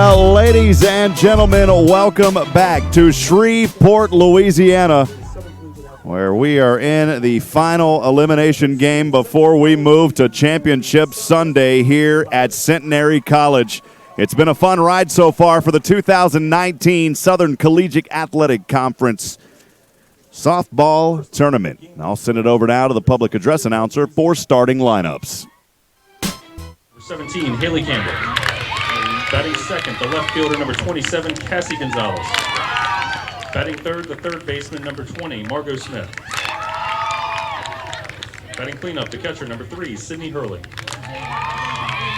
Well, ladies and gentlemen, welcome back to Shreveport, Louisiana, where we are in the final elimination game before we move to Championship Sunday here at Centenary College. It's been a fun ride so far for the 2019 Southern Collegiate Athletic Conference softball tournament. I'll send it over now to the public address announcer for starting lineups. 17, Haley Campbell. Batting second, the left fielder, number 27, Cassie Gonzalez. Batting third, the third baseman, number 20, Margot Smith. Batting cleanup, the catcher, number 3, Sydney Hurley.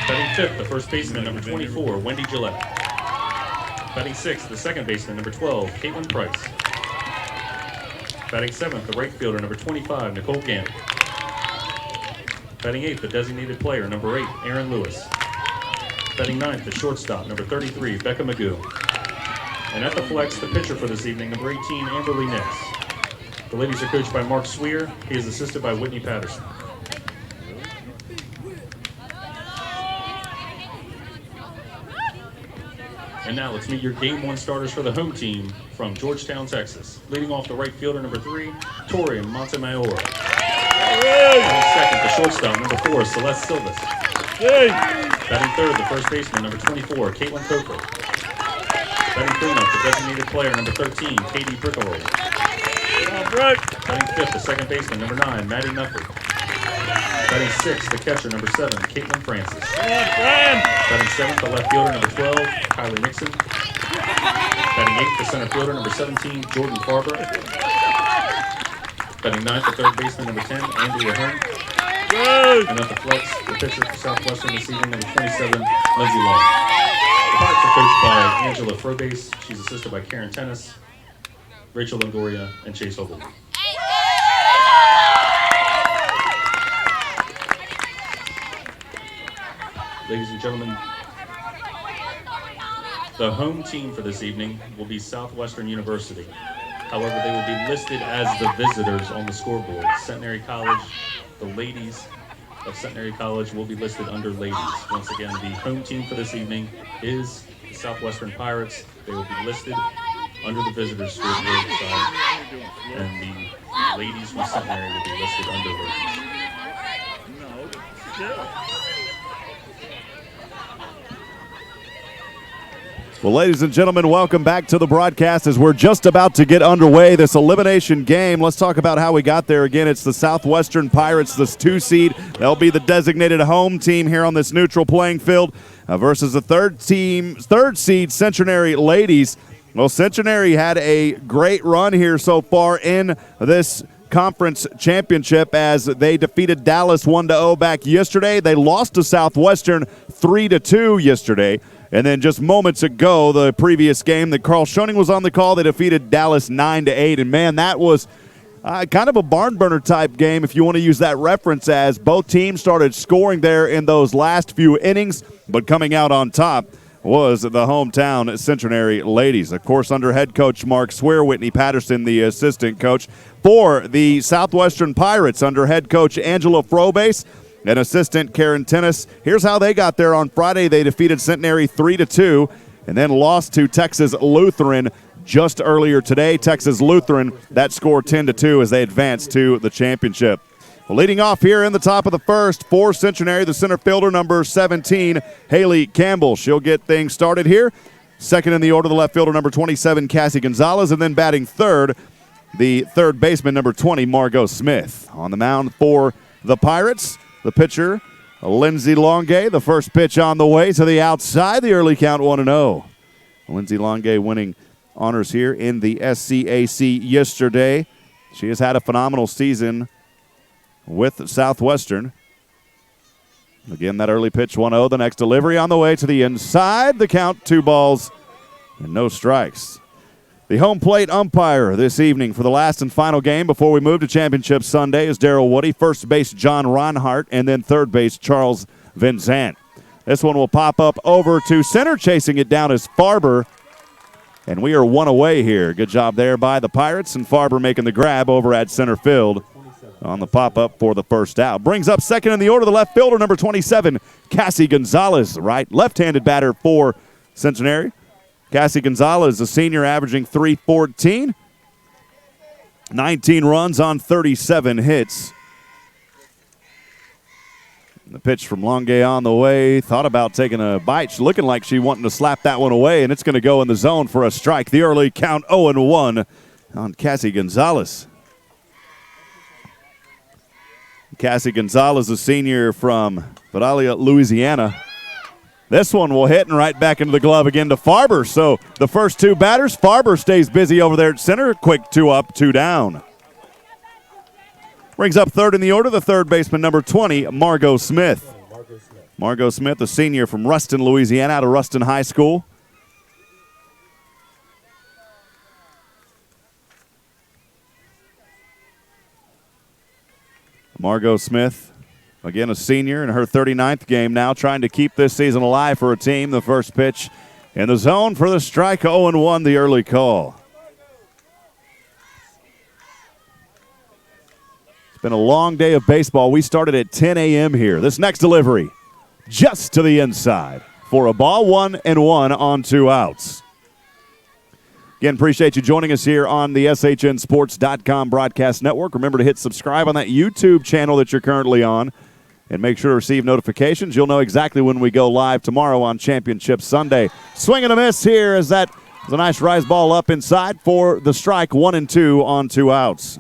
Batting fifth, the first baseman, number 24, Wendy Gillette. Batting sixth, the second baseman, number 12, Caitlin Price. Batting seventh, the right fielder, number 25, Nicole Gant. Batting eighth, the designated player, number 8, Aaron Lewis. Batting ninth, the shortstop, number 33, Becca Magoo. And at the flex, the pitcher for this evening, number 18, Amberly Nix. The ladies are coached by Mark Sweer. He is assisted by Whitney Patterson. And now let's meet your Game 1 starters for the home team from Georgetown, Texas. Leading off the right fielder, number 3, Tori Montemayor. Batting second, the shortstop, number 4, Celeste Silvas. Batting third, the first baseman, number 24, Caitlin Coker. Batting cleanup, the designated player, number 13, Katie Brickeroy. Batting fifth, the second baseman, number 9, Maddie Nufford. Batting sixth, the catcher, number 7, Caitlin Francis. Batting seventh, the left fielder, number 12, Kylie Nixon. Batting eighth, the center fielder, number 17, Jordan Farber. Batting ninth, the third baseman, number 10, Andrea Hearn. And at the flex, the pitcher for Southwestern this evening, number 27, Lindsay Long. The Pirates are coached by Angela Frobase. She's assisted by Karen Tennis, Rachel Longoria, and Chase Ogilvie. Ladies and gentlemen, the home team for this evening will be Southwestern University. However, they will be listed as the visitors on the scoreboard. Centenary College, the ladies of Centenary College will be listed under ladies. Once again, the home team for this evening is the Southwestern Pirates. They will be listed under the visitors scoreboard side, and the ladies from Centenary will be listed under ladies. Well, ladies and gentlemen, welcome back to the broadcast as we're just about to get underway this elimination game. Let's talk about how we got there. Again, it's the Southwestern Pirates, this 2 seed. They'll be the designated home team here on this neutral playing field versus the third seed Centenary ladies. Well, Centenary had a great run here so far in this conference championship as they defeated Dallas 1-0 back yesterday. They lost to Southwestern 3-2 yesterday. And then just moments ago, the previous game that Carl Schoening was on the call, they defeated Dallas 9-8. And, man, that was kind of a barn burner type game, if you want to use that reference, as both teams started scoring there in those last few innings. But coming out on top was the hometown Centenary ladies. Of course, under head coach Mark Swear, Whitney Patterson, the assistant coach. For the Southwestern Pirates, under head coach Angela Frobase and assistant Karen Tennis. Here's how they got there on Friday. They defeated Centenary 3-2 and then lost to Texas Lutheran just earlier today. Texas Lutheran, that score 10-2 as they advanced to the championship. Well, leading off here in the top of the first for Centenary, the center fielder, number 17, Haley Campbell. She'll get things started here. Second in the order, the left fielder, number 27, Cassie Gonzalez. And then batting third, the third baseman, number 20, Margot Smith. On the mound for the Pirates, the pitcher, Lindsay Longay. The first pitch on the way to the outside. The early count 1-0. Lindsay Longay winning honors here in the SCAC yesterday. She has had a phenomenal season with Southwestern. Again, that early pitch 1-0. The next delivery on the way to the inside. The count 2 balls and no strikes. The home plate umpire this evening for the last and final game before we move to Championship Sunday is Daryl Woody. First base, John Ronhart, and then third base, Charles Vincent. This one will pop up over to center. Chasing it down is Farber, and we are one away here. Good job there by the Pirates, and Farber making the grab over at center field on the pop-up for the first out. Brings up second in the order, the left fielder, number 27, Cassie Gonzalez, right left-handed batter for Centenary. Cassie Gonzalez, a senior, averaging .314. 19 runs on 37 hits. The pitch from Longuet on the way. Thought about taking a bite. She's looking like she wanting to slap that one away, and it's going to go in the zone for a strike. The early count 0-1 on Cassie Gonzalez. Cassie Gonzalez, a senior from Vidalia, Louisiana. This one will hit and right back into the glove again to Farber. So the first two batters, Farber stays busy over there at center. Quick 2 up, 2 down. Brings up third in the order, the third baseman, number 20, Margot Smith. Margot Smith, a senior from Ruston, Louisiana, out of Ruston High School. Margot Smith, again a senior in her 39th game now, trying to keep this season alive for her team. The first pitch in the zone for the strike, 0-1, the early call. It's been a long day of baseball. We started at 10 a.m. here. This next delivery, just to the inside for a ball, 1-1 on 2 outs. Again, appreciate you joining us here on the SHNSports.com broadcast network. Remember to hit subscribe on that YouTube channel that you're currently on, and make sure to receive notifications. You'll know exactly when we go live tomorrow on Championship Sunday. Swing and a miss here as that is a nice rise ball up inside for the strike, 1-2 on 2 outs.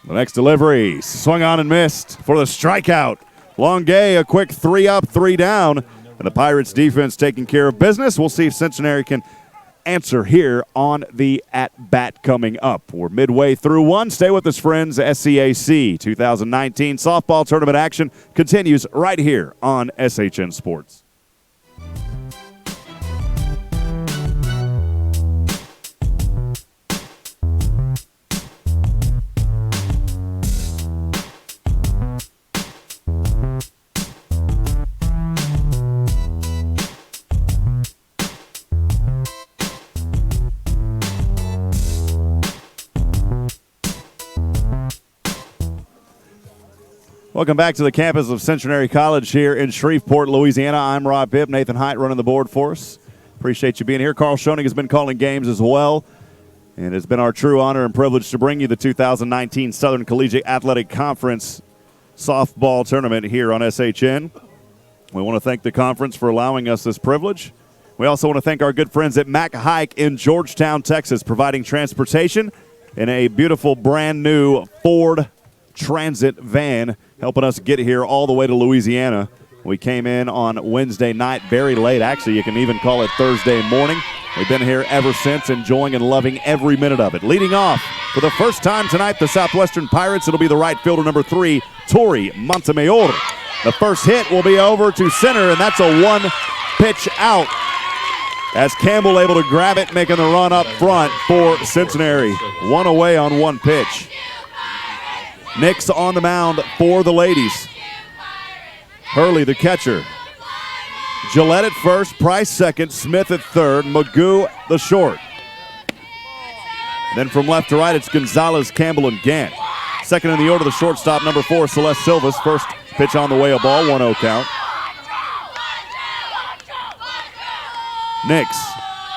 The next delivery, swung on and missed for the strikeout. Longuet, a quick 3 up, 3 down. And the Pirates defense taking care of business. We'll see if Centenary can answer here on the at-bat coming up. We're midway through one. Stay with us, friends. SCAC 2019 softball tournament action continues right here on SHN Sports. Welcome back to the campus of Centenary College here in Shreveport, Louisiana. I'm Rob Bibb. Nathan Height running the board for us. Appreciate you being here. Carl Schoening has been calling games as well. And it's been our true honor and privilege to bring you the 2019 Southern Collegiate Athletic Conference softball tournament here on SHN. We want to thank the conference for allowing us this privilege. We also want to thank our good friends at Mack Hike in Georgetown, Texas, providing transportation in a beautiful brand new Ford Transit van, helping us get here all the way to Louisiana. We came in on Wednesday night very late. Actually, you can even call it Thursday morning. We've been here ever since, enjoying and loving every minute of it. Leading off for the first time tonight, the Southwestern Pirates. It'll be the right fielder, number 3, Tori Montemayor. The first hit will be over to center, and that's a 1-pitch out, as Campbell able to grab it, making the run up front for Centenary. 1 away on 1 pitch. Nix on the mound for the ladies. Hurley, the catcher. Gillette at first, Price second, Smith at third, Magoo the short. Then from left to right, it's Gonzalez, Campbell, and Gant. Second in the order, the shortstop, number 4, Celeste Silvas. First pitch on the way, a ball, 1-0 count. Nix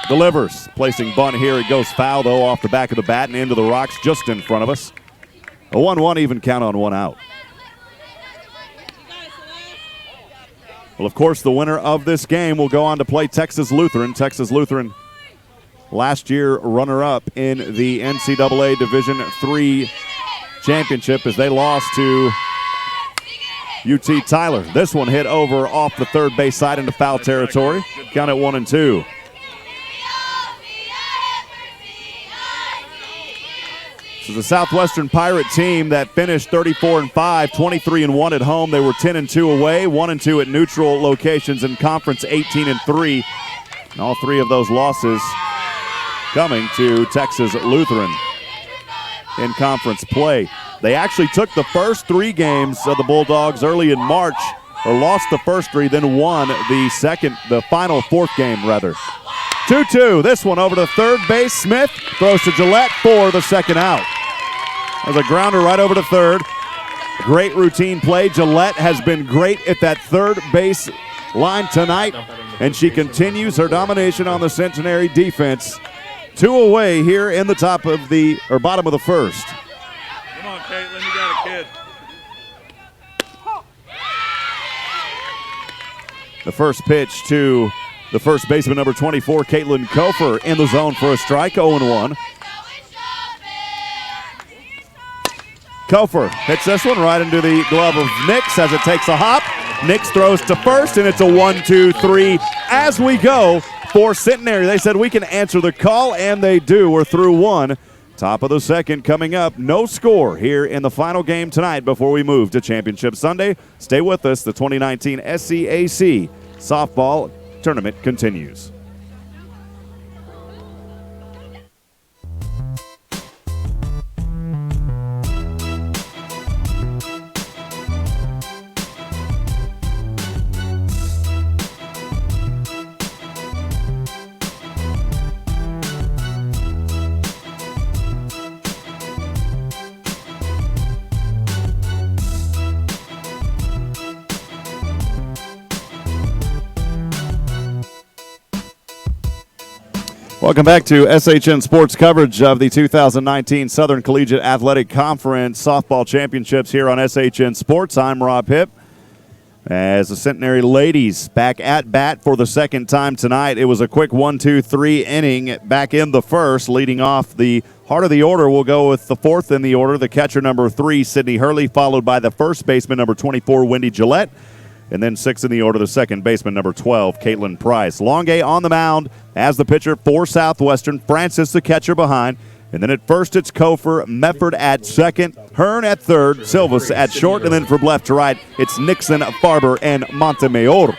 delivers, placing bunt here. It goes foul, though, off the back of the bat and into the rocks just in front of us. A 1-1 even count on 1 out. Well, of course, the winner of this game will go on to play Texas Lutheran. Texas Lutheran, last year runner-up in the NCAA Division III championship, as they lost to UT Tyler. This one hit over off the third base side into foul territory. Count it 1-2. So the Southwestern Pirate team that finished 34-5, 23-1 at home. They were 10-2 away, 1-2 at neutral locations in conference, 18-3. And all 3 of those losses coming to Texas Lutheran in conference play. They actually took the first 3 games of the Bulldogs early in March, or lost the first 3, then won the final 4th game, rather. 2-2, this one over to third base. Smith throws to Gillette for the second out. As a grounder right over to third. Great routine play. Gillette has been great at that third base line tonight, and she continues her domination on the Centenary defense. 2 away here in the bottom of the first. Come on, Caitlin, you got a kid. The first pitch to the first baseman, number 24, Caitlin Kofer, in the zone for a strike, 0-1. Kofer hits this one right into the glove of Nix as it takes a hop. Nix throws to first, and it's a 1-2-3 as we go for Centenary. They said we can answer the call, and they do. We're through 1. Top of the second coming up. No score here in the final game tonight before we move to Championship Sunday. Stay with us. The 2019 SCAC softball tournament continues. Welcome back to SHN Sports coverage of the 2019 Southern Collegiate Athletic Conference Softball Championships here on SHN Sports. I'm Rob Hipp. As the Centenary ladies back at bat for the second time tonight, it was a quick 1-2-3 inning back in the first. Leading off the heart of the order, we'll go with the fourth in the order, the catcher number 3, Sydney Hurley, followed by the first baseman number 24, Wendy Gillette. And then 6 in the order, the second baseman, number 12, Caitlin Price. Longue on the mound as the pitcher for Southwestern. Francis, the catcher, behind. And then at first, it's Kofer, Mefford at second, Hearn at third, Silvas at short. And then from left to right, it's Nixon, Farber, and Montemayor.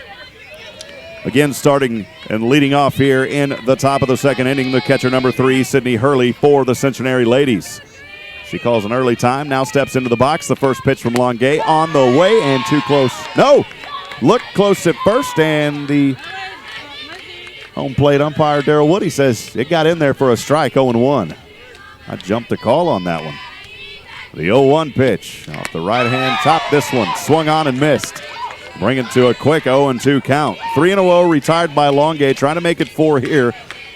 Again, starting and leading off here in the top of the second inning, the catcher number 3, Sydney Hurley, for the Centenary ladies. She calls an early time, now steps into the box. The first pitch from Longue on the way, and too close. No! Looked close at first, and the home plate umpire, Darrell Woody, says it got in there for a strike, 0-1. I jumped the call on that one. The 0-1 pitch off the right hand, topped this one, swung on and missed. Bring it to a quick 0-2 count. 3 in a row, retired by Longue, trying to make it 4 here.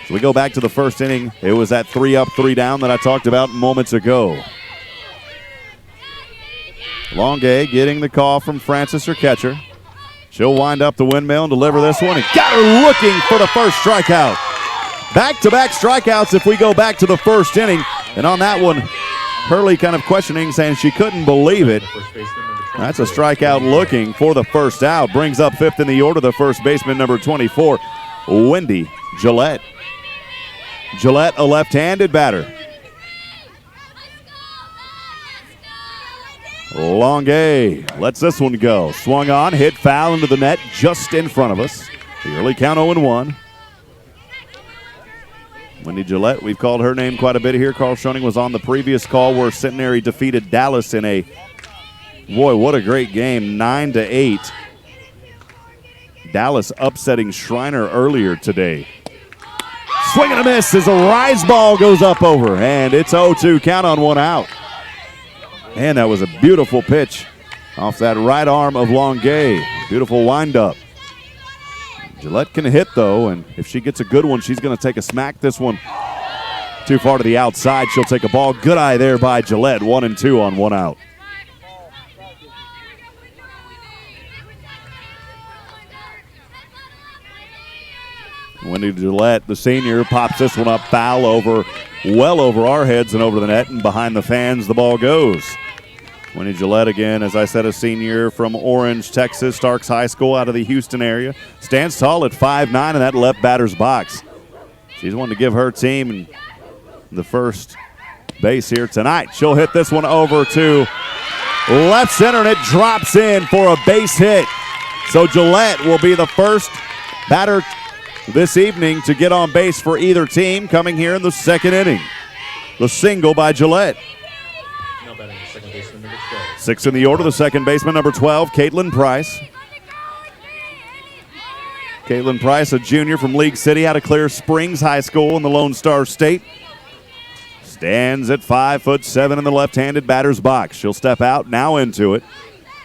So we go back to the first inning. It was that 3 up, 3 down that I talked about moments ago. Longue getting the call from Francis, her catcher. She'll wind up the windmill and deliver this one, and got her looking for the first strikeout. Back-to-back strikeouts if we go back to the first inning. And on that one, Hurley kind of questioning, saying she couldn't believe it. That's a strikeout looking for the first out. Brings up 5th in the order, the first baseman, number 24, Wendy Gillette. Gillette, a left-handed batter. Longue lets this one go. Swung on, hit foul into the net just in front of us. The early count 0-1. Wendy Gillette, we've called her name quite a bit here. Carl Schoening was on the previous call where Centenary defeated Dallas in a, boy, what a great game, 9-8. Dallas upsetting Shriner earlier today. Swing and a miss as a rise ball goes up over, and it's 0-2 count on 1 out. And that was a beautiful pitch off that right arm of Longue. Beautiful windup. Gillette can hit, though, and if she gets a good one, she's going to take a smack. This one too far to the outside. She'll take a ball. Good eye there by Gillette. 1-2 on 1 out. Wendy Gillette, the senior, pops this one up foul over, well over our heads and over the net, and behind the fans the ball goes. Wendy Gillette, again, as I said, a senior from Orange, Texas, Starks High School out of the Houston area. Stands tall at 5'9" in that left batter's box. She's wanting to give her team the first base here tonight. She'll hit this one over to left center, and it drops in for a base hit. So Gillette will be the first batter this evening to get on base for either team, coming here in the second inning. The single by Gillette. 6 in the order, the second baseman, number 12, Caitlin Price. Caitlin Price, a junior from League City out of Clear Springs High School in the Lone Star State. Stands at 5'7" in the left-handed batter's box. She'll step out now into it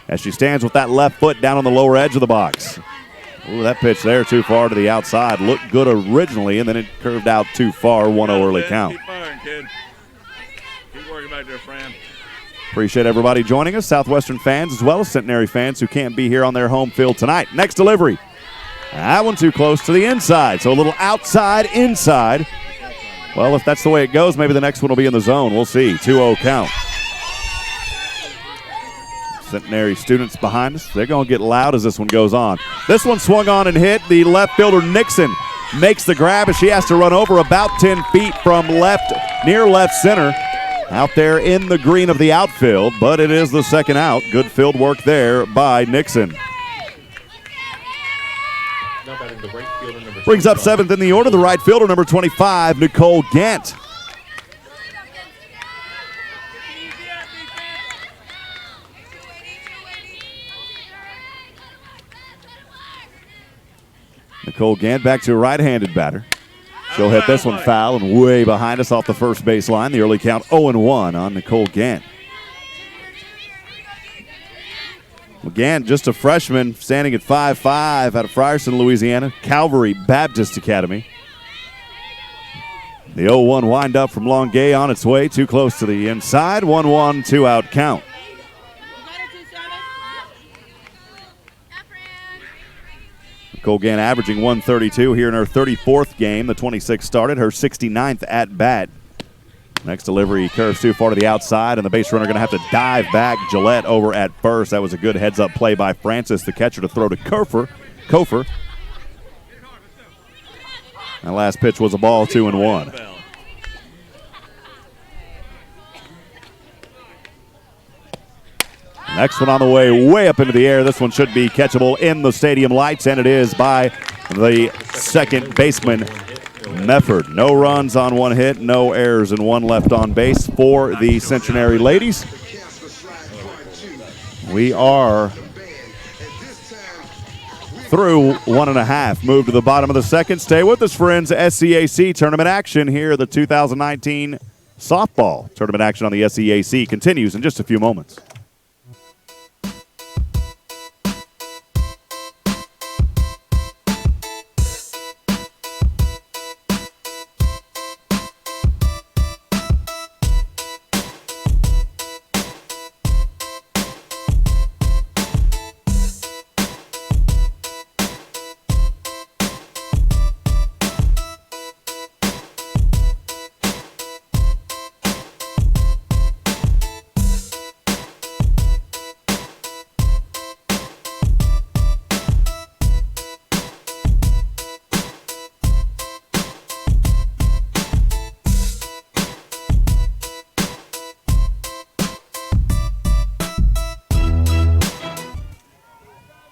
as she stands with that left foot down on the lower edge of the box. Ooh, that pitch there too far to the outside. Looked good originally, and then it curved out too far. 1-0 early count. Keep firing, kid. Keep working back there, Fran. Appreciate everybody joining us, Southwestern fans as well as Centenary fans who can't be here on their home field tonight. Next delivery. That one too close to the inside, so a little outside, inside. Well, if that's the way it goes, maybe the next one will be in the zone. We'll see. 2-0 count. Centenary students behind us, they're going to get loud as this one goes on. This one swung on and hit. The left fielder, Nixon, makes the grab as she has to run over about 10 feet from left, near left center, out there in the green of the outfield, but it is the second out. Good field work there by Nixon. Brings up seventh in the order, the right fielder, number 25, Nicole Gant. Nicole Gant back to a right-handed batter. She'll hit this one foul and way behind us off the first base line. The early count 0-1 on Nicole Gant. McGann, just a freshman, standing at 5'5", out of Frierson, Louisiana, Calvary Baptist Academy. The 0-1 wind-up from Longueuil on its way, too close to the inside. 1-1, two-out count. Nicole Gann averaging 132 here in her 34th game. The 26 started, her 69th at-bat. Next delivery curves too far to the outside, and the base runner going to have to dive back. Gillette over at first. That was a good heads-up play by Francis, the catcher, to throw to Kofer. That last pitch was a ball, 2-1. Next one on the way up into the air. This one should be catchable in the stadium lights, and it is by the second baseman, Mefford. No runs on one hit, no errors, and one left on base for the Centenary ladies. We are through 1.5. Move to the bottom of the second. Stay with us, friends. SCAC tournament action here. The 2019 softball tournament action on the SCAC continues in just a few moments.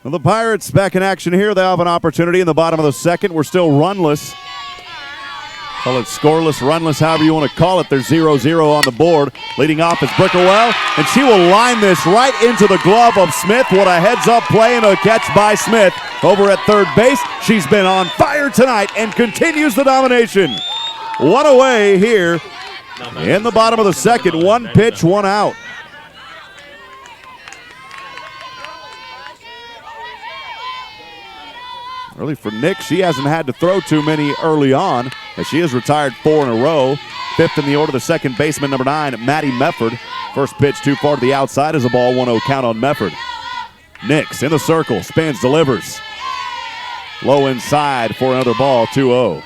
Well, the Pirates back in action here. They have an opportunity in the bottom of the second. We're still runless. Call it scoreless, runless, however you want to call it. There's 0-0 on the board. Leading off is Brickerwell, and she will line this right into the glove of Smith. What a heads-up play and a catch by Smith over at third base. She's been on fire tonight and continues the domination. One away here in the bottom of the second. One pitch, one out. Early for Nick, she hasn't had to throw too many early on, as she has retired 4 in a row. Fifth in the order, the second baseman, number 9, Maddie Mefford. First pitch too far to the outside is a ball, 1-0 count on Mefford. Nix in the circle, spins, delivers. Low inside for another ball, 2-0.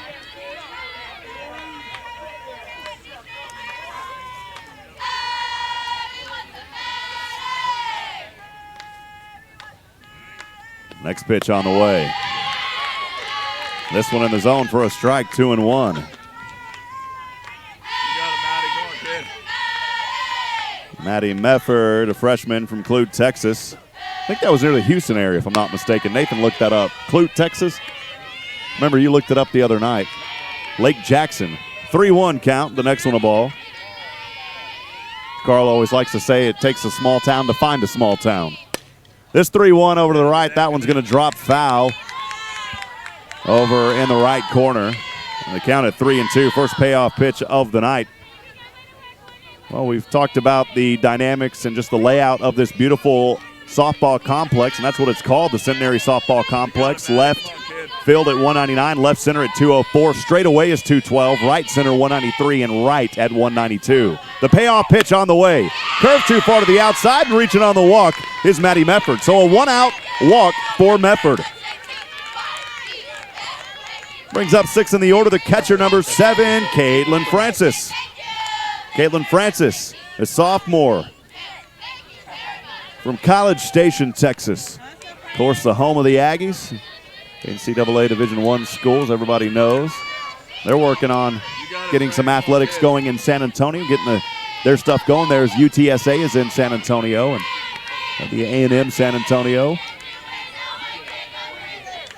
Next pitch on the way. This one in the zone for a strike, 2-1. You got it, Maddie. Go on, kid. Maddie Mefford, a freshman from Clute, Texas. I think that was near the Houston area, if I'm not mistaken. Nathan looked that up. Clute, Texas. Remember, you looked it up the other night. Lake Jackson. 3-1 count, the next one a ball. Carl always likes to say it takes a small town to find a small town. This 3-1 over to the right. That one's going to drop foul over in the right corner. And the count at 3-2. First payoff pitch of the night Well, we've talked about the dynamics and just the layout of this beautiful softball complex, and that's what it's called, the Centenary Softball Complex. Left field at 199, left center at 204, straight away is 212, right center 193, and right at 192. The payoff pitch on the way. Curve too far to the outside, and reaching on the walk is Maddie Mefford. So a one-out walk for Mefford. Brings up 6 in the order, the catcher number 7, Caitlin Francis. Caitlin Francis, a sophomore from College Station, Texas. Of course, the home of the Aggies. NCAA Division I schools, everybody knows. They're working on getting some athletics going in San Antonio, getting their stuff going. There's UTSA is in San Antonio, and the A&M San Antonio.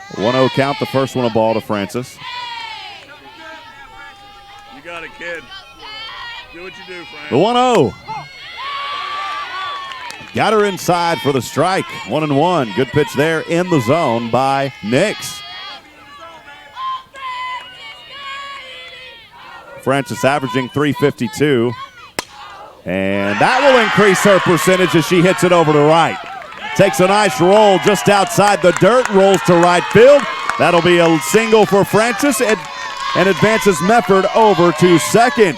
1-0 count, the first one a ball to Francis. You got it, kid. Do what you do, Frank. The 1-0. Got her inside for the strike. 1-1. Good pitch there in the zone by Nix. Francis averaging .352. And that will increase her percentage as she hits it over to right. Takes a nice roll just outside the dirt, rolls to right field. That'll be a single for Francis and advances Mefford over to second.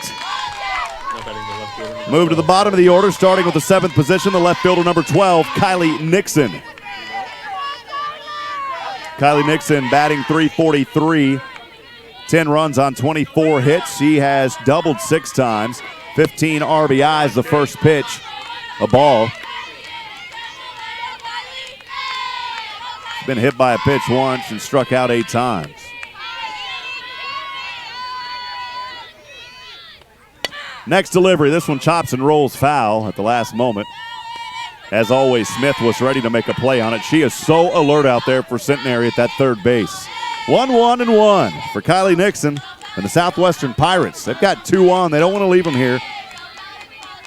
Move to the bottom of the order, starting with the 7th position, the left fielder number 12, Kylie Nixon. Kylie Nixon batting .343, 10 runs on 24 hits. She has doubled 6 times, 15 RBIs the first pitch, a ball. She's been hit by a pitch once and struck out 8 times. Next delivery, this one chops and rolls foul at the last moment. As always, Smith was ready to make a play on it. She is so alert out there for Centenary at that third base. 1-1 for Kylie Nixon and the Southwestern Pirates. They've got 2 on. They don't want to leave them here.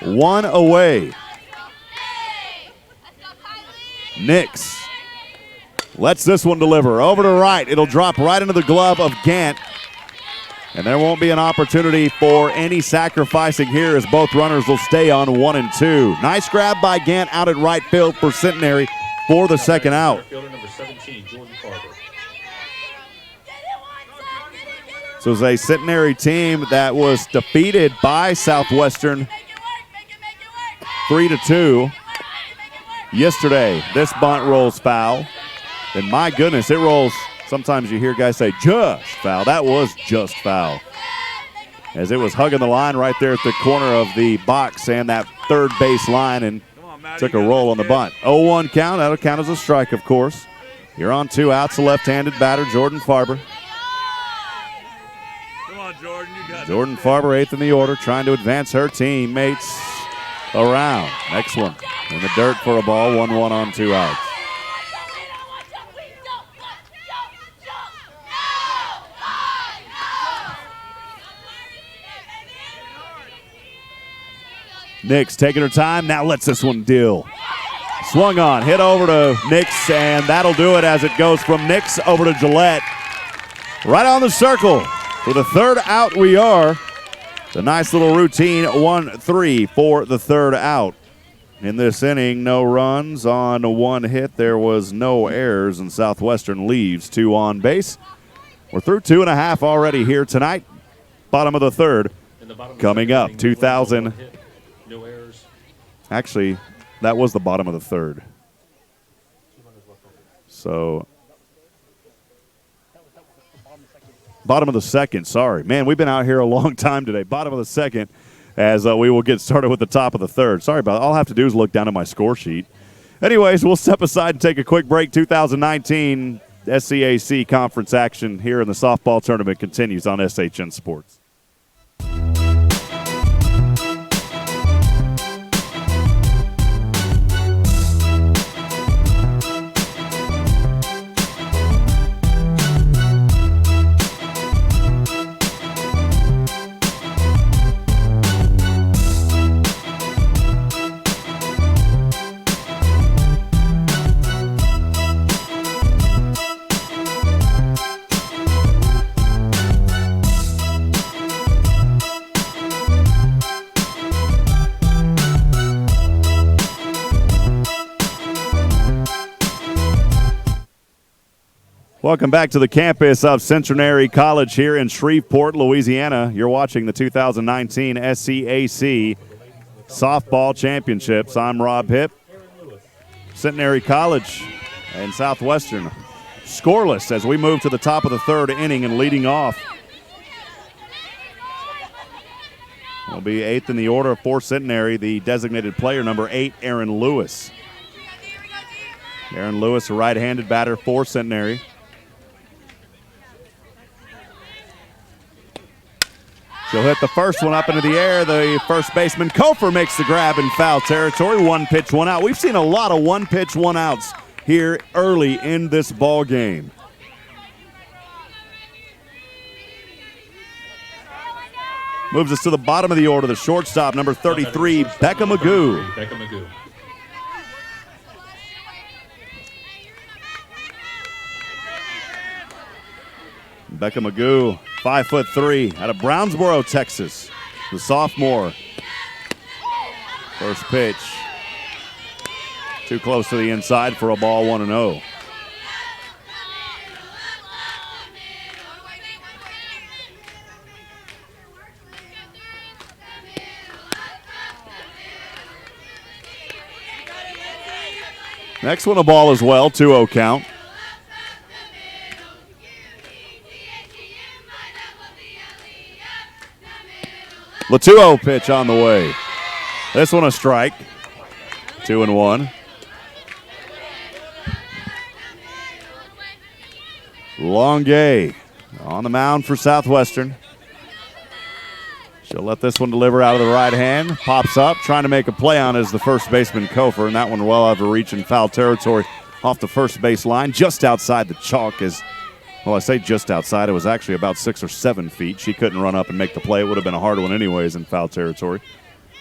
1 away. Nix lets this one deliver. Over to right. It'll drop right into the glove of Gant. And there won't be an opportunity for any sacrificing here as both runners will stay on 1 and 2. Nice grab by Gant out at right field for Centenary for the second out. Fielder number 17, Jordan Farber. So it's a Centenary team that was defeated by Southwestern 3-2 yesterday. This bunt rolls foul. And my goodness, it rolls. Sometimes you hear guys say, just foul. That was just foul. As it was hugging the line right there at the corner of the box and that third base line and took a roll on the bunt. 0-1 count. That'll count as a strike, of course. You're on 2 outs. A left-handed batter, Jordan Farber. Come on, Jordan. You got Jordan Farber, 8th in the order, trying to advance her teammates around. Next one in the dirt for a ball. 1-1 on 2 outs. Nix taking her time, now lets this one deal. Swung on, hit over to Nix, and that'll do it as it goes from Nix over to Gillette. Right on the circle. For the third out we are. The nice little routine 1-3 for the third out. In this inning, no runs on 1 hit. There was no errors, and Southwestern leaves 2 on base. We're through 2.5 already here tonight. Bottom of the third. Coming up, 2000. No errors. Actually, that was the bottom of the third. So, bottom of the second, sorry. Man, we've been out here a long time today. Bottom of the second as we will get started with the top of the third. Sorry about that. All I have to do is look down at my score sheet. Anyways, we'll step aside and take a quick break. 2019 SCAC conference action here in the softball tournament continues on SHN Sports. Welcome back to the campus of Centenary College here in Shreveport, Louisiana. You're watching the 2019 SCAC Softball Championships. I'm Rob Hipp. Centenary College and Southwestern scoreless as we move to the top of the third inning, and leading off will be eighth in the order for Centenary, the designated player, number 8, Aaron Lewis. Aaron Lewis, a right-handed batter for Centenary. She'll hit the first one up into the air. The first baseman, Kofer, makes the grab in foul territory. 1 pitch, 1 out. We've seen a lot of 1 pitch, 1 outs here early in this ball game. Moves us to the bottom of the order, the shortstop, number 33, Becca Magoo. Becca Magoo. Becca Magoo, 5'3", out of Brownsboro, Texas. The sophomore. First pitch. Too close to the inside for a ball, 1-0. Next one a ball as well, 2-0 count. The 2-0 pitch on the way. This one a strike. 2-1. Longuet on the mound for Southwestern. She'll let this one deliver out of the right hand. Pops up, trying to make a play on is the first baseman, Kofer, and that one well out of reach in foul territory off the first base line, just outside the chalk. Well, I say just outside. It was actually about 6 or 7 feet. She couldn't run up and make the play. It would have been a hard one anyways in foul territory.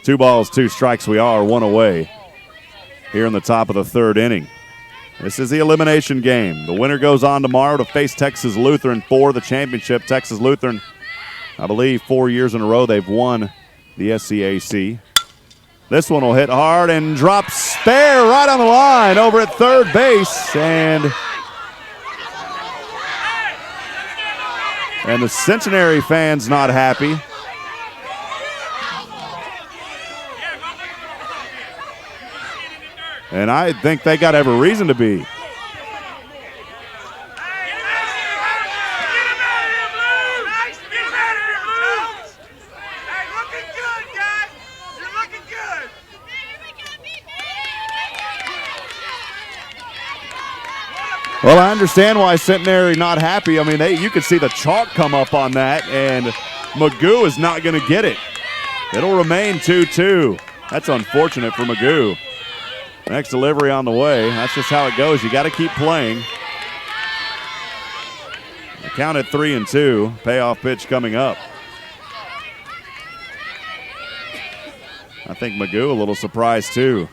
2 balls, 2 strikes. We are 1 away here in the top of the third inning. This is the elimination game. The winner goes on tomorrow to face Texas Lutheran for the championship. Texas Lutheran, I believe 4 years in a row they've won the SCAC. This one will hit hard and drop spare right on the line over at third base. And the Centenary fans not happy. And I think they got every reason to be. Well, I understand why Centenary not happy. I mean, you could see the chalk come up on that, and Magoo is not going to get it. It'll remain 2-2. That's unfortunate for Magoo. Next delivery on the way. That's just how it goes. You got to keep playing. The count at 3-2. Payoff pitch coming up. I think Magoo a little surprised too.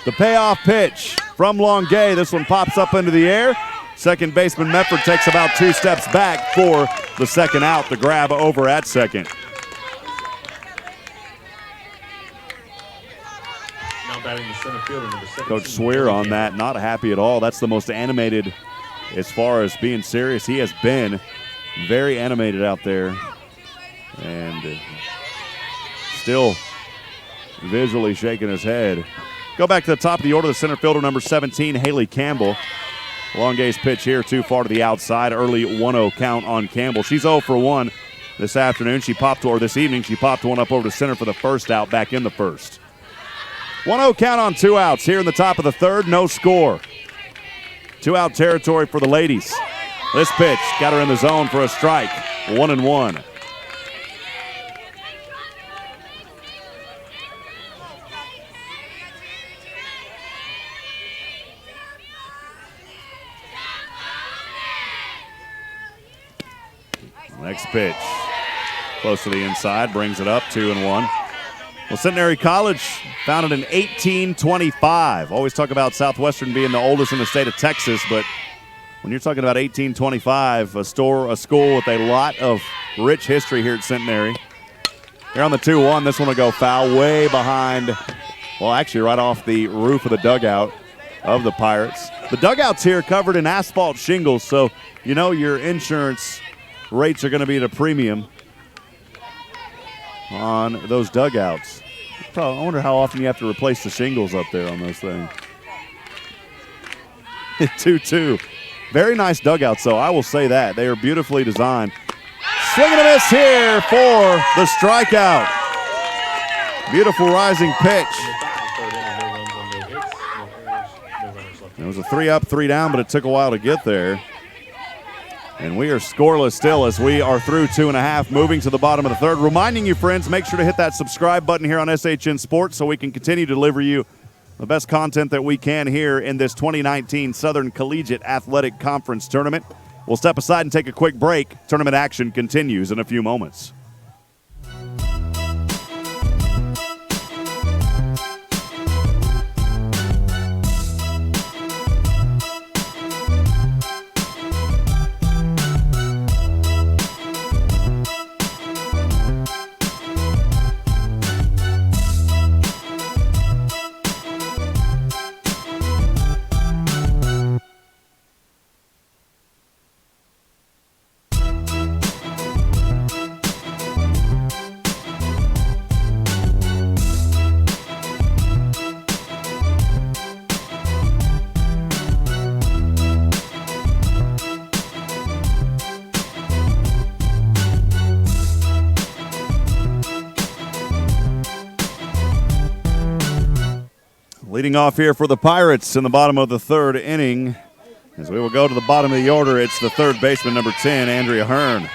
The payoff pitch from Longuet. This one pops up into the air. Second baseman Mefford takes about 2 steps back for the second out. The grab over at second. Now batting the center fielder, number 17. Coach Swear on that, not happy at all. That's the most animated as far as being serious. He has been very animated out there. And still visually shaking his head. Go back to the top of the order, the center fielder, number 17, Haley Campbell. Longuet's pitch here too far to the outside. Early 1-0 count on Campbell. She's 0 for 1 this afternoon. This evening, she popped one up over to center for the first out back in the first. 1-0 count on 2 outs here in the top of the third. No score. 2-out territory for the ladies. This pitch got her in the zone for a strike. 1-1. Next pitch, close to the inside, brings it up, 2-1. Well, Centenary College founded in 1825. Always talk about Southwestern being the oldest in the state of Texas, but when you're talking about 1825, a school with a lot of rich history here at Centenary. Here on the 2-1, this one will go foul way behind, well, actually right off the roof of the dugout. of the Pirates. The dugouts here covered in asphalt shingles, so you know your insurance rates are going to be at a premium on those dugouts. I wonder how often you have to replace the shingles up there on those things. 2-2. Very nice dugouts, though. I will say that. They are beautifully designed. Swing and a miss here for the strikeout. Beautiful rising pitch. It was a 3-up, 3-down, but it took a while to get there. And we are scoreless still as we are through 2.5, moving to the bottom of the third. Reminding you, friends, make sure to hit that subscribe button here on SHN Sports so we can continue to deliver you the best content that we can here in this 2019 Southern Collegiate Athletic Conference Tournament. We'll step aside and take a quick break. Tournament action continues in a few moments. Leading off here for the Pirates in the bottom of the third inning. As we will go to the bottom of the order, it's the third baseman, number 10, Andrea Hearn.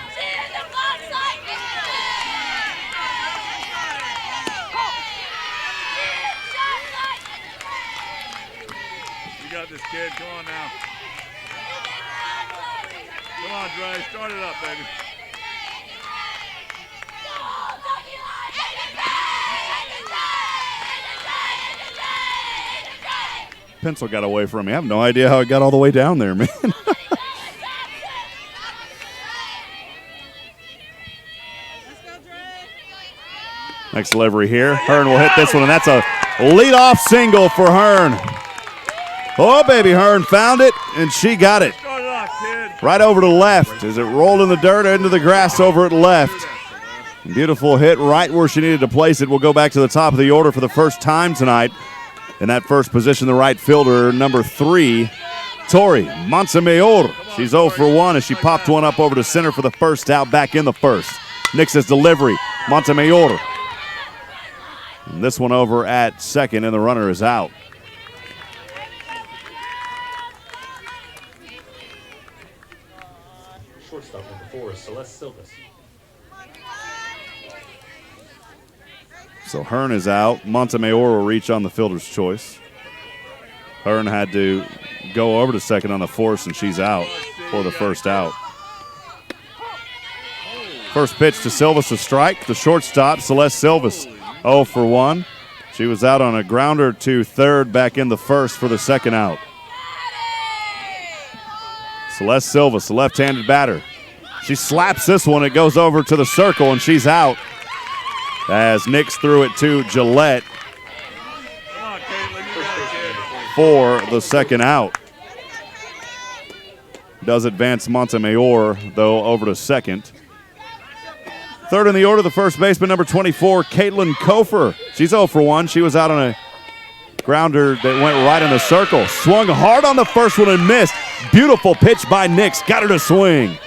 You got this, kid. Come on now. Come on, Dre. Start it up, baby. Pencil got away from me. I have no idea how it got all the way down there, man. Next delivery here. Hearn will hit this one, and that's a leadoff single for Hearn. Oh, baby, Hearn found it, and she got it. Right over to left as it rolled in the dirt into the grass over at left. Beautiful hit right where she needed to place it. We'll go back to the top of the order for the first time tonight. In that first position, the right fielder, number 3, Tori Montemayor. She's 0 for 1 as she popped one up over to center for the first out, back in the first. Nix's delivery, Montemayor. And this one over at second, and the runner is out. Shortstop number 4 is Celeste Silvas. So Hearn is out. Montemayor will reach on the fielder's choice. Hearn had to go over to second on the force, and she's out for the first out. First pitch to Silvas, a strike. The shortstop, Celeste Silvas, 0 for 1. She was out on a grounder to third, back in the first for the second out. Celeste Silvas, the left-handed batter. She slaps this one. It goes over to the circle, and she's out. As Nix threw it to Gillette for the second out. Does advance Montemayor, though, over to second. Third in the order, the first baseman, number 24, Caitlin Kofer. She's 0 for 1. She was out on a grounder that went right in the circle. Swung hard on the first one and missed. Beautiful pitch by Nix. Got her to swing.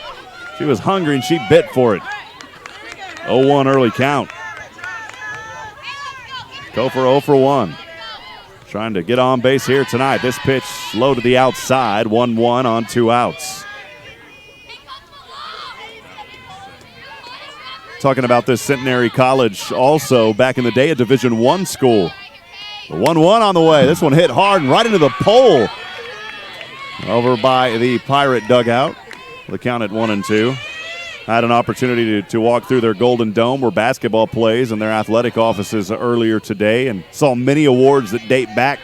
She was hungry, and she bit for it. 0-1 early count. Kofer 0 for 1. Trying to get on base here tonight. This pitch low to the outside. 1-1 on 2 outs. Talking about this Centenary College also back in the day, a Division I school. The 1-1 on the way. This one hit hard and right into the pole. Over by the Pirate dugout. The count at 1-2. Had an opportunity to walk through their Golden Dome where basketball plays and their athletic offices earlier today, and saw many awards that date back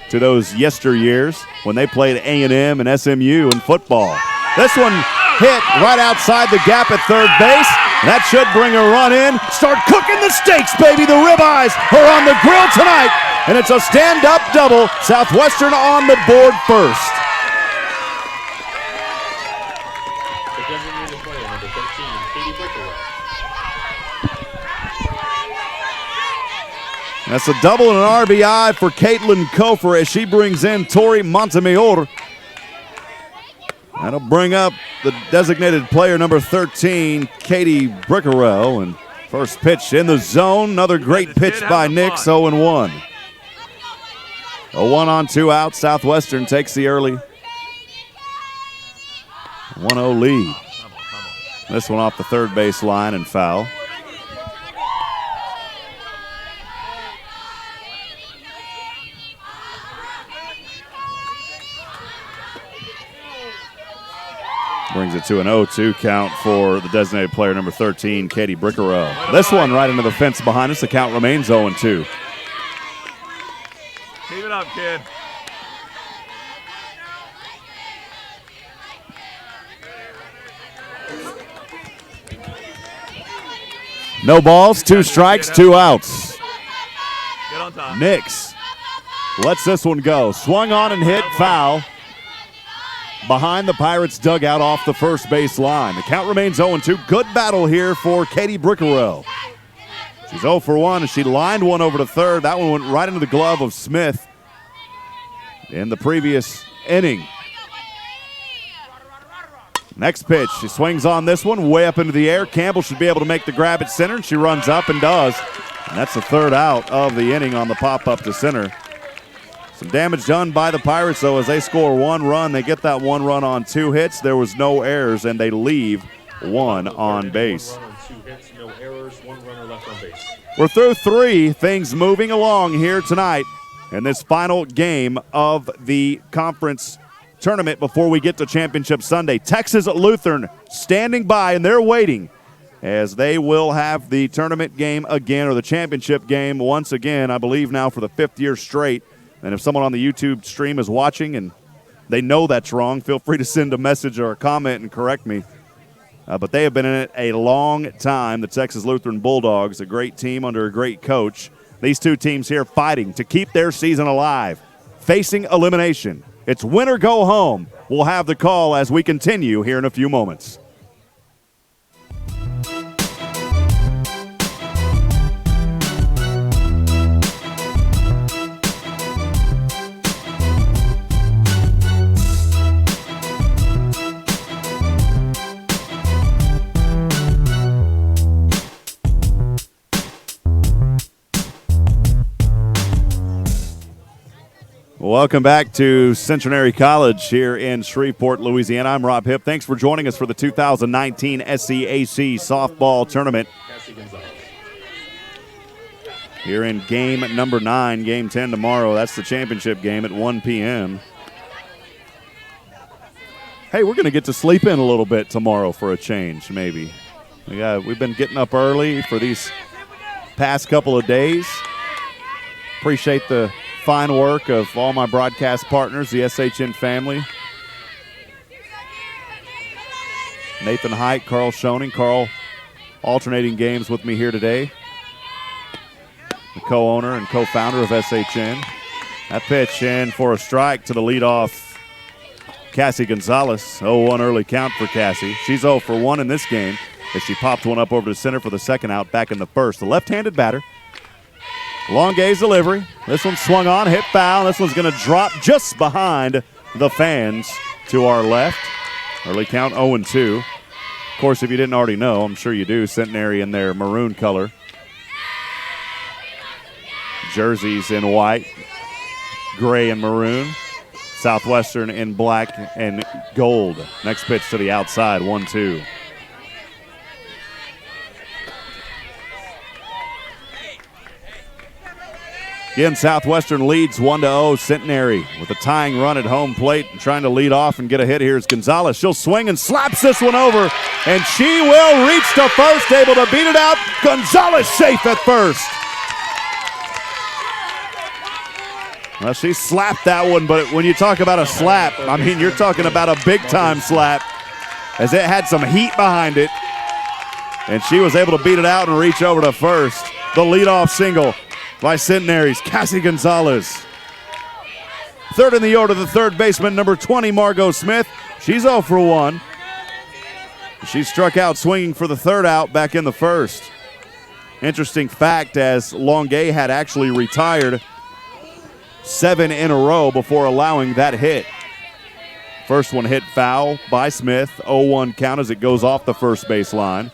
to those yesteryears when they played A&M and SMU in football. This one hit right outside the gap at third base. That should bring a run in. Start cooking the steaks, baby. The ribeyes are on the grill tonight. and it's a stand-up double. Southwestern on the board first. The designated player, number 13, Katie Brickwell. That's a double and an RBI for Caitlin Kofer as she brings in Tori Montemayor. That'll bring up the designated player number 13, Katie Brickwell, and first pitch in the zone. Another great pitch by Nix, 0-1. A 1 on 2 out. Southwestern takes the early 1-0 lead. This one off the third base line and foul. Brings it to an 0-2 count for the designated player number 13, Katie Brickwell. This one right into the fence behind us. The count remains 0-2. Keep it up, kid. No balls, 2 strikes, 2 outs. Get on top. Nix lets this one go. Swung on and hit, foul. Behind the Pirates dugout off the first base line. The count remains 0-2. Good battle here for Katie Brickwell. She's 0 for 1 as she lined one over to third. That one went right into the glove of Smith in the previous inning. Next pitch, she swings on this one way up into the air. Campbell should be able to make the grab at center, and she runs up and does. And that's the third out of the inning on the pop-up to center. Some damage done by the Pirates, though, as they score 1 run. They get that 1 run on 2 hits. There was no errors, and they leave 1 on base. 1 run on 2 hits, no errors, 1 runner left on base. We're through 3. Things moving along here tonight in this final game of the conference tournament before we get to Championship Sunday. Texas Lutheran standing by, and they're waiting as they will have the tournament game again, or the championship game once again, I believe now for the 5th year straight. And if someone on the YouTube stream is watching and they know that's wrong, feel free to send a message or a comment and correct me. But they have been in it a long time, the Texas Lutheran Bulldogs, a great team under a great coach. These 2 teams here fighting to keep their season alive, facing elimination. It's win or go home. We'll have the call as we continue here in a few moments. Welcome back to Centenary College here in Shreveport, Louisiana. I'm Rob Hipp. Thanks for joining us for the 2019 SCAC softball tournament. Here in game number 9, game 10 tomorrow. That's the championship game at 1 p.m. Hey, we're going to get to sleep in a little bit tomorrow for a change, maybe. We've been getting up early for these past couple of days. Appreciate the fine work of all my broadcast partners, the SHN family. Nathan Height, Carl Schoening. Carl alternating games with me here today. The co-owner and co-founder of SHN. That pitch in for a strike to the leadoff, Cassie Gonzalez. 0-1 early count for Cassie. She's 0 for 1 in this game as she popped one up over to center for the second out back in the first. The left-handed batter. Long gaze delivery. This one swung on, hit foul. This one's going to drop just behind the fans to our left. Early count 0-2. Of course, if you didn't already know, I'm sure you do, Centenary in their maroon color. Jerseys in white, gray and maroon. Southwestern in black and gold. Next pitch to the outside, 1-2. Again, Southwestern leads 1-0. Centenary with a tying run at home plate and trying to lead off and get a hit here is Gonzalez. She'll swing and slaps this one over, and she will reach to first, able to beat it out. Gonzalez safe at first. Well, she slapped that one, but when you talk about a slap, I mean, you're talking about a big-time slap, as it had some heat behind it, and she was able to beat it out and reach over to first. The leadoff single by Centenary's Cassie Gonzalez. Third in the order, the third baseman, number 20, Margot Smith. She's 0 for 1. She struck out swinging for the third out back in the first. Interesting fact, as Longueuil had actually retired 7 in a row before allowing that hit. First one hit foul by Smith. 0-1 count as it goes off the first base line.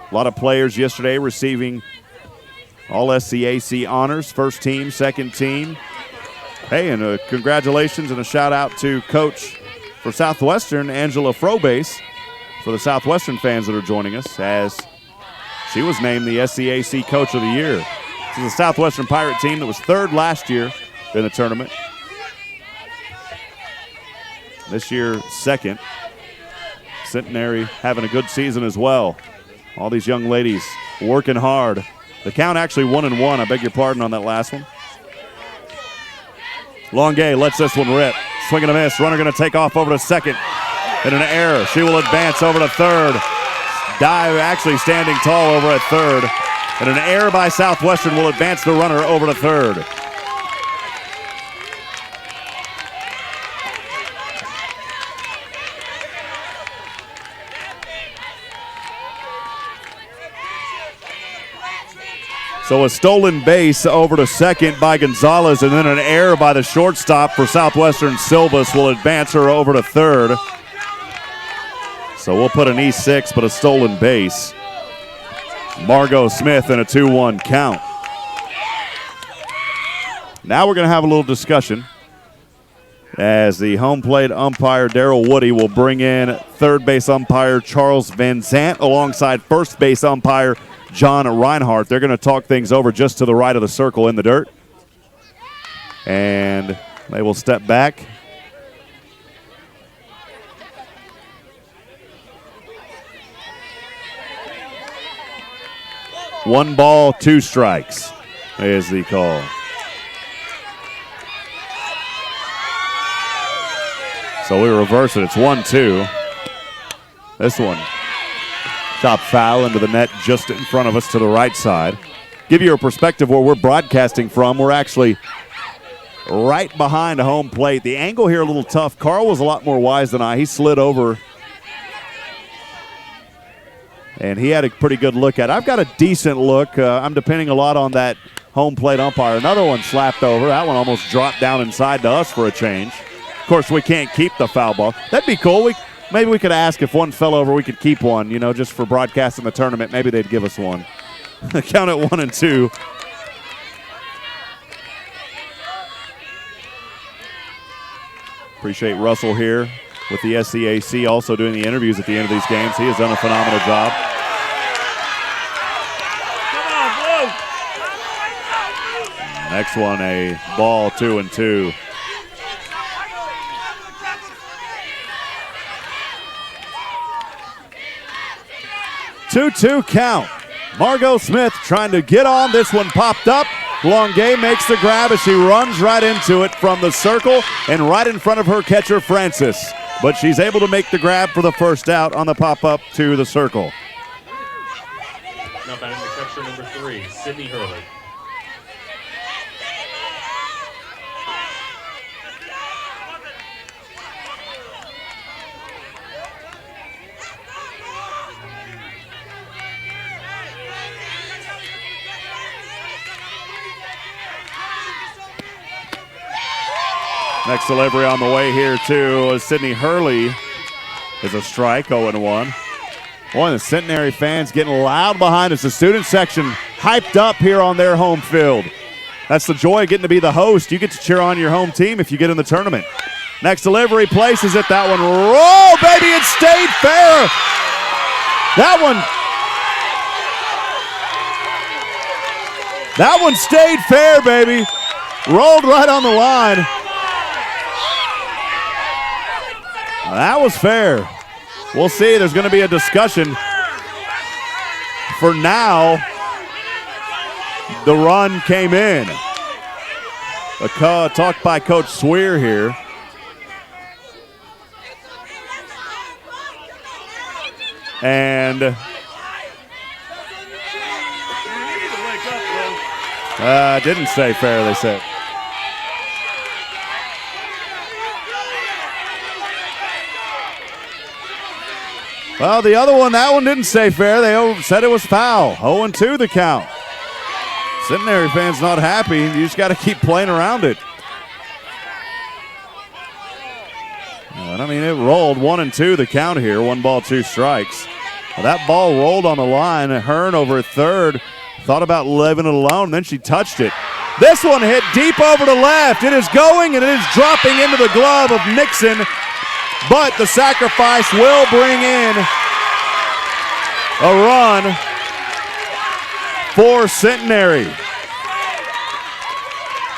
A lot of players yesterday receiving all SCAC honors, first team, second team. Hey, and congratulations and a shout out to Coach for Southwestern, Angela Frobase, for the Southwestern fans that are joining us, as she was named the SCAC Coach of the Year. This is a Southwestern Pirate team that was third last year in the tournament. This year, second. Centenary having a good season as well. All these young ladies working hard. The count actually 1-1. I beg your pardon on that last one. Longueuil lets this one rip. Swing and a miss. Runner going to take off over to second. And an error. She will advance over to third. Dive actually standing tall over at third. And an error by Southwestern will advance the runner over to third. So a stolen base over to second by Gonzalez, and then an error by the shortstop for Southwestern. Silvas will advance her over to third. So we'll put an E6, but a stolen base. Margot Smith in a 2-1 count. Now we're going to have a little discussion as the home plate umpire, Daryl Woody, will bring in third base umpire Charles Van Zant alongside first base umpire John Reinhardt. They're going to talk things over just to the right of the circle in the dirt. And they will step back. One ball, 2 strikes is the call. So we reverse it. It's 1-2. This one, top foul into the net just in front of us to the right side. Give you a perspective where we're broadcasting from. We're actually right behind home plate. The angle here a little tough. Carl was a lot more wise than I. He slid over, and he had a pretty good look at it. I've got a decent look. I'm depending a lot on that home plate umpire. Another one slapped over. That one almost dropped down inside to us for a change. Of course, we can't keep the foul ball. That'd be cool. Maybe we could ask if one fell over, we could keep one, just for broadcasting the tournament. Maybe they'd give us one. Count at 1-2. Appreciate Russell here with the SCAC, also doing the interviews at the end of these games. He has done a phenomenal job. Next one, a ball, 2-2. Two count. Margot Smith trying to get on. This one popped up. Longueuil makes the grab as she runs right into it from the circle and right in front of her catcher, Francis. But she's able to make the grab for the first out on the pop-up to the circle. Now batting the catcher, number 3, Sydney Hurley. Next delivery on the way here to Sydney Hurley is a strike, 0-1. Boy, the Centenary fans getting loud behind us. The student section hyped up here on their home field. That's the joy of getting to be the host. You get to cheer on your home team if you get in the tournament. Next delivery places it. That one roll, baby, it stayed fair. That one stayed fair, baby. Rolled right on the line. That was fair. We'll see. There's going to be a discussion. For now, the run came in. A talk by Coach Swear here. And Didn't say fair, they said. Well, the other one, that one didn't say fair. They said it was foul. 0-2 the count. Centenary fans not happy. You just got to keep playing around it. I mean, it rolled 1-2 the count here. 1 ball, 2 strikes. Well, that ball rolled on the line. Hearn over at third thought about leaving it alone. Then she touched it. This one hit deep over to left. It is going and it is dropping into the glove of Nixon. But the sacrifice will bring in a run for Centenary.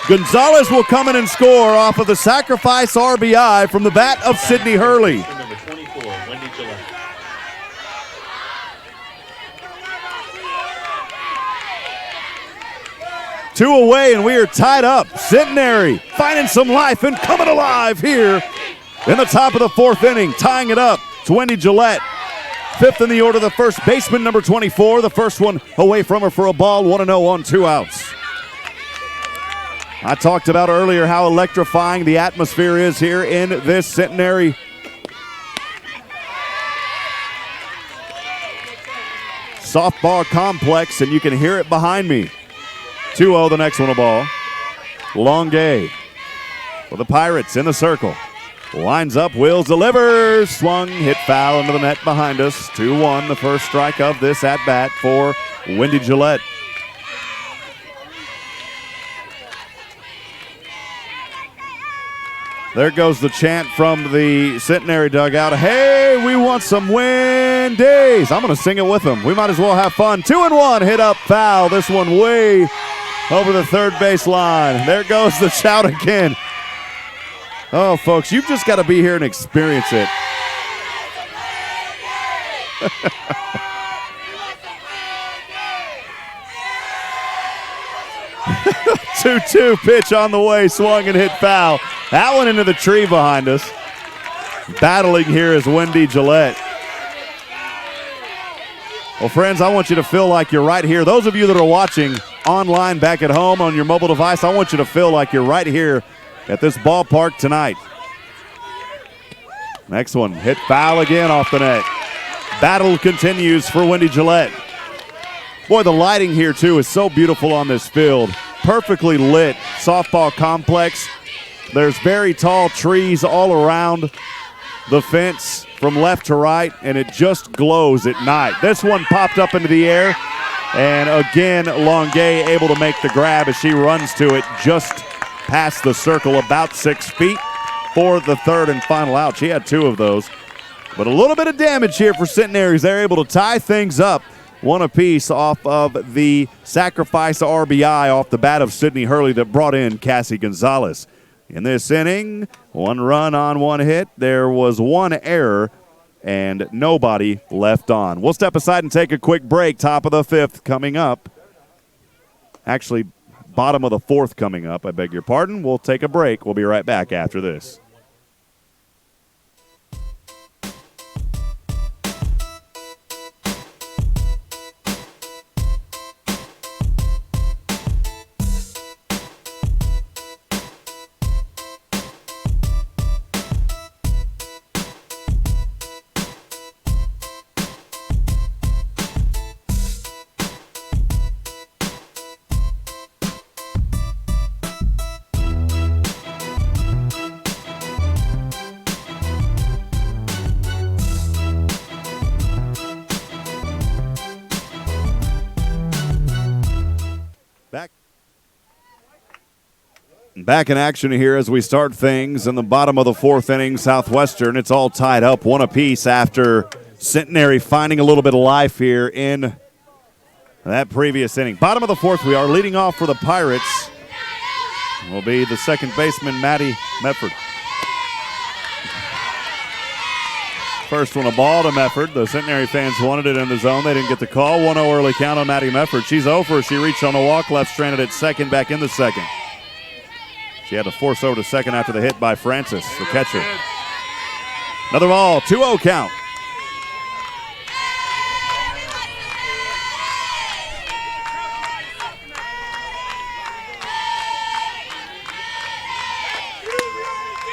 Gonzalez will come in and score off of the sacrifice RBI from the bat of Sydney Hurley. Number 24, Wendy Gillette. Two away, and we are tied up. Centenary finding some life and coming alive here in the top of the 4th inning, tying it up. It's Wendy Gillette. 5th in the order, the first baseman, number 24. The first one away from her for a ball, 1-0 on 2 outs. I talked about earlier how electrifying the atmosphere is here in this Centenary softball complex, and you can hear it behind me. 2-0, the next one a ball. Longuet for the Pirates in the circle. Lines up, Wills delivers, swung, hit foul into the net behind us. 2-1, the first strike of this at-bat for Wendy Gillette. There goes the chant from the Centenary dugout. Hey, we want some Wendy's. I'm going to sing it with them. We might as well have fun. 2-1, hit up, foul. This one way over the third base line. There goes the shout again. Oh, folks, you've just got to be here and experience it. 2-2 pitch on the way, swung and hit foul. That one into the tree behind us. Battling here is Wendy Gillette. Well, friends, I want you to feel like you're right here. Those of you that are watching online back at home on your mobile device, I want you to feel like you're right here at this ballpark tonight. Next one, hit foul again off the net. Battle continues for Wendy Gillette. Boy, the lighting here, too, is so beautiful on this field. Perfectly lit softball complex. There's very tall trees all around the fence from left to right, and it just glows at night. This one popped up into the air, and again, Longuet able to make the grab as she runs to it just past the circle, about 6 feet for the third and final out. She had 2 of those. But a little bit of damage here for Centenary as they're able to tie things up. 1 apiece off of the sacrifice RBI off the bat of Sydney Hurley that brought in Cassie Gonzalez. In this inning, 1 run on 1 hit. There was 1 error and nobody left on. We'll step aside and take a quick break. Top of the 5th coming up. Actually, bottom of the 4th coming up. I beg your pardon. We'll take a break. We'll be right back after this. Back in action here as we start things in the bottom of the 4th inning. Southwestern, it's all tied up 1 apiece after Centenary finding a little bit of life here in that previous inning. Bottom of the 4th, we are leading off for the Pirates. Will be the second baseman, Maddie Medford. First one a ball to Medford. The Centenary fans wanted it in the zone. They didn't get the call. 1-0 early count on Maddie Medford. She's over. She reached on the walk, left stranded at second, back in the second. She had to force over to second after the hit by Francis, the catcher. Another ball, 2-0 count.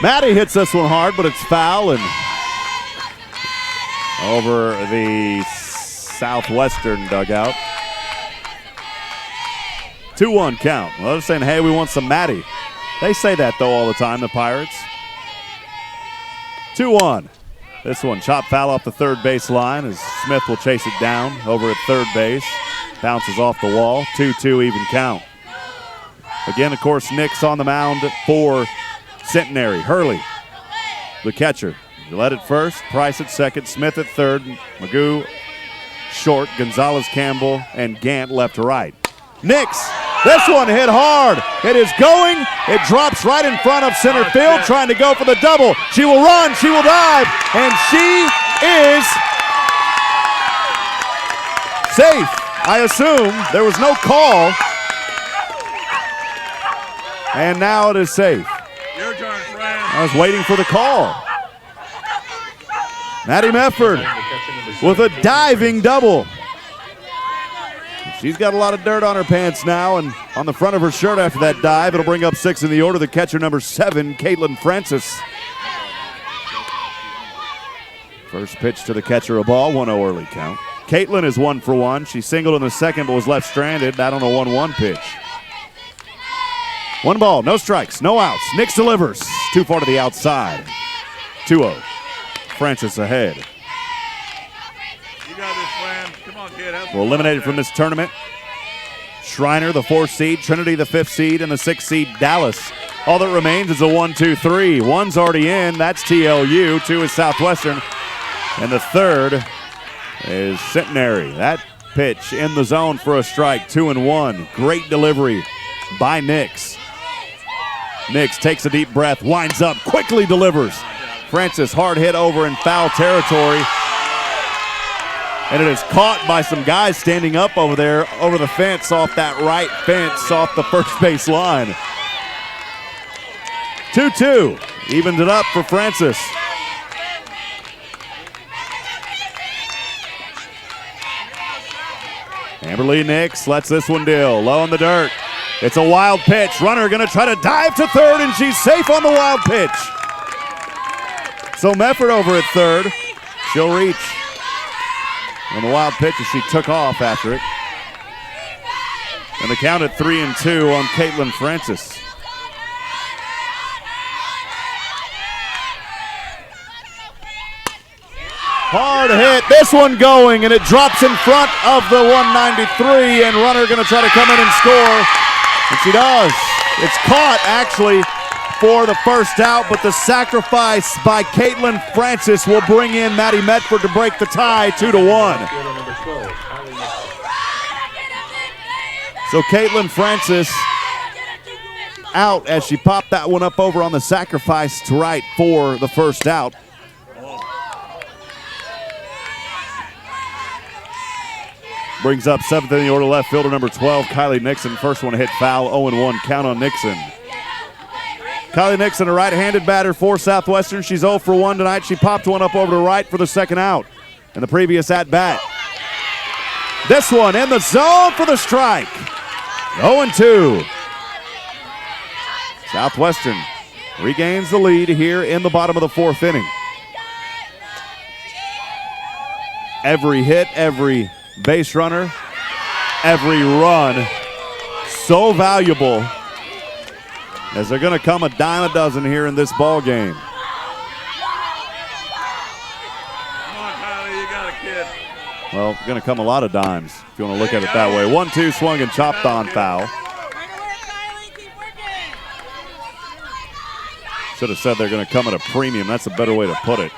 Maddie hits this one hard, but it's foul and over the Southwestern dugout. 2-1 count. Well, they're saying, hey, we want some Maddie. They say that, though, all the time, the Pirates. 2-1. This one, chop foul off the third base line as Smith will chase it down over at third base. Bounces off the wall. 2-2 even count. Again, of course, Nick's on the mound for Centenary. Hurley, the catcher. Gillette at first, Price at second, Smith at third, Magoo short, Gonzalez, Campbell, and Gant left to right. Nix, this one hit hard. It is going. It drops right in front of center field, trying to go for the double. She will run, she will dive, and she is safe. I assume there was no call. And now it is safe. Your turn, Fran. I was waiting for the call. Maddie Mefford with a diving double. She's got a lot of dirt on her pants now and on the front of her shirt after that dive. It'll bring up 6 in the order. The catcher, number 7, Caitlin Francis. First pitch to the catcher, a ball, 1-0 early count. Caitlin is 1 for 1. She singled in the second but was left stranded. That on a 1-1 pitch. 1 ball, no strikes, no outs. Nix delivers. Too far to the outside. 2-0. Francis ahead. You got this, Fran. Come on, kid. We're eliminated from this tournament. Schreiner, the 4th seed, Trinity, the 5th seed, and the 6th seed, Dallas. All that remains is a 1-2-3. 1's already in. That's TLU. 2 is Southwestern. And the 3rd is Centenary. That pitch in the zone for a strike. 2-1. Great delivery by Nix. Nix takes a deep breath, winds up, quickly delivers. Francis hard hit over in foul territory. And it is caught by some guys standing up over there, over the fence, off that right fence, off the first base line. 2-2, evened it up for Francis. Amberly Nix lets this one deal, low in the dirt. It's a wild pitch. Runner going to try to dive to third, and she's safe on the wild pitch. So Mefford over at third. She'll reach on the wild pitch as she took off after it. And the count at 3-2 on Caitlin Francis. Hard hit, this one going, and it drops in front of the 193, and runner going to try to come in and score. And she does. It's caught, actually, for the first out, but the sacrifice by Caitlin Francis will bring in Maddie Medford to break the tie, 2-1. So Caitlin Francis out as she popped that one up over on the sacrifice to right for the first out. Brings up 7th in the order, left fielder number 12, Kylie Nixon. First one hit foul, 0-1 count on Nixon. Kylie Nixon, a right-handed batter for Southwestern. She's 0 for 1 tonight. She popped one up over to right for the second out in the previous at-bat. This one in the zone for the strike. 0-2. Southwestern regains the lead here in the bottom of the 4th inning. Every hit, every base runner, every run, so valuable as they're going to come a dime a dozen here in this ball game. Come on, Kylie, you got a kid. Well, going to come a lot of dimes if you want to look at it that way. 1-2 swung and chopped on foul. Should have said they're going to come at a premium. That's a better way to put it.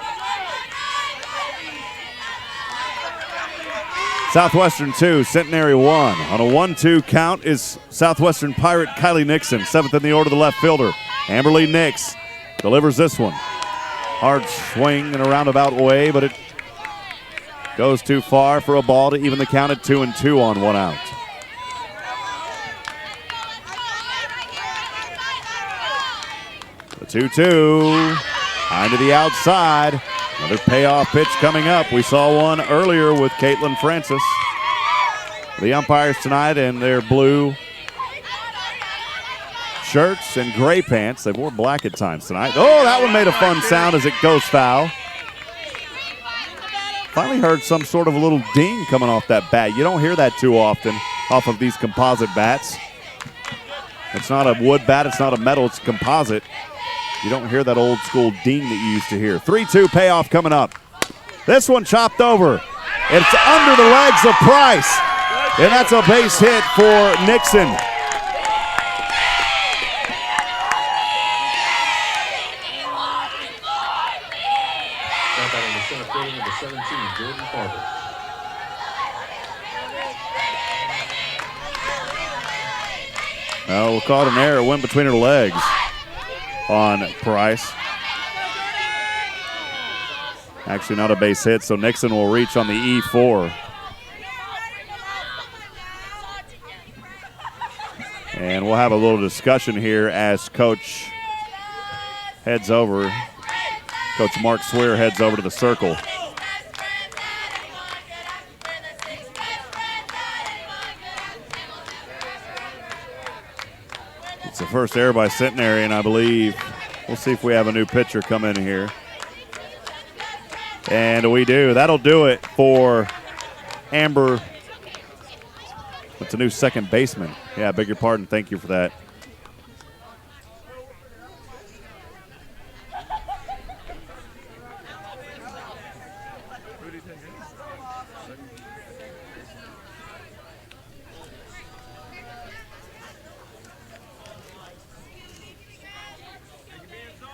Southwestern 2, Centenary 1. On a 1-2 count is Southwestern Pirate Kylie Nixon, 7th in the order, the left fielder. Amberly Nix delivers this one. Hard swing in a roundabout way, but it goes too far for a ball to even the count at 2-2 on 1 out. The 2-2, high to the outside. Another payoff pitch coming up. We saw one earlier with Caitlin Francis. The umpires tonight in their blue shirts and gray pants. They wore black at times tonight. Oh, that one made a fun sound as it goes foul. Finally heard some sort of a little ding coming off that bat. You don't hear that too often off of these composite bats. It's not a wood bat, it's not a metal, it's composite. You don't hear that old school ding that you used to hear. 3-2 payoff coming up. This one chopped over. It's under the legs of Price. And that's a base hit for Nixon. We'll call it an error. Went between her legs on Price. Actually not a base hit, so Nixon will reach on the E4. And we'll have a little discussion here as Coach heads over. Coach Mark Swear heads over to the circle. It's the first error by Centenary, and I believe we'll see if we have a new pitcher come in here. And we do. That'll do it for Amber. It's a new second baseman. Yeah, I beg your pardon. Thank you for that.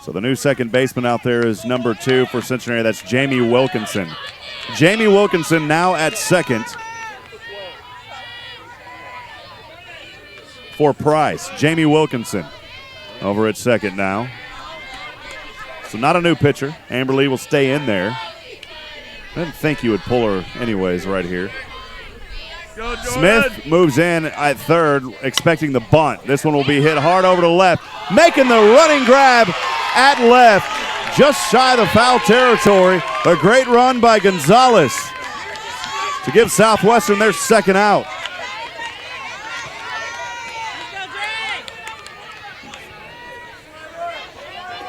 So the new second baseman out there is number 2 for Centenary. That's Jamie Wilkinson. Jamie Wilkinson now at second for Price. Jamie Wilkinson over at second now. So not a new pitcher. Amber Lee will stay in there. I didn't think you would pull her anyways right here. Smith moves in at third, expecting the bunt. This one will be hit hard over to left, making the running grab at left, just shy of the foul territory. A great run by Gonzalez to give Southwestern their second out.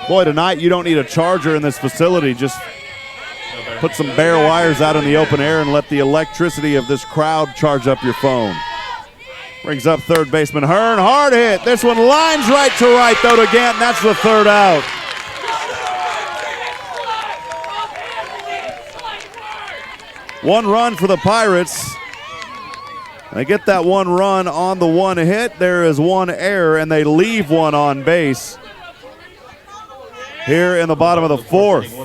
Boy, tonight you don't need a charger in this facility. Just put some bare wires out in the open air and let the electricity of this crowd charge up your phone. Brings up third baseman Hearn. Hard hit. This one lines right to right, though, to Ganton. That's the third out. One run for the Pirates. They get that one run on the one hit. There is one error, and they leave one on base here in the bottom of the fourth.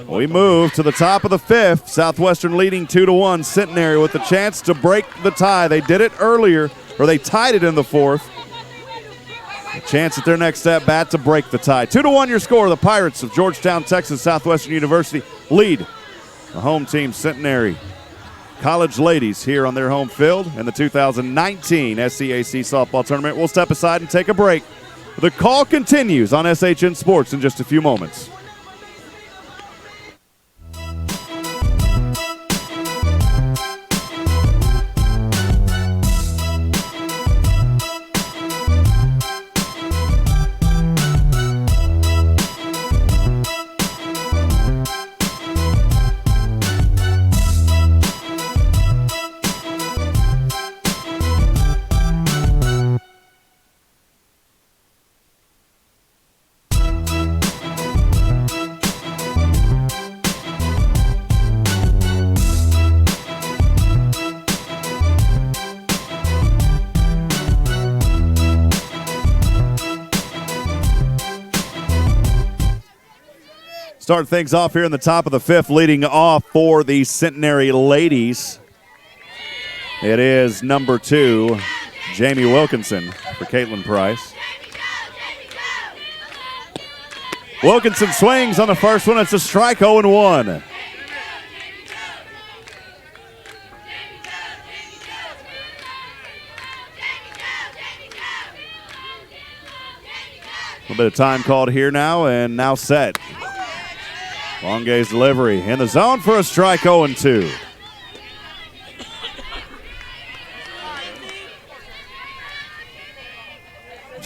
We move to the top of the fifth. Southwestern leading 2-1. Centenary with the chance to break the tie. They did it earlier, or they tied it in the fourth. A chance at their next at bat to break the tie. 2-1 your score. The Pirates of Georgetown, Texas, Southwestern University lead the home team, Centenary College Ladies, here on their home field in the 2019 SCAC softball tournament. We'll step aside and take a break. The call continues on SHN Sports in just a few moments. Start things off here in the top of the fifth, leading off for the Centenary ladies. It is number 2, Jamie Wilkinson for Caitlin Price. Wilkinson swings on the first one. It's a strike, 0-1. A little bit of time called here now, and now set. Long gaze delivery in the zone for a strike, 0-2.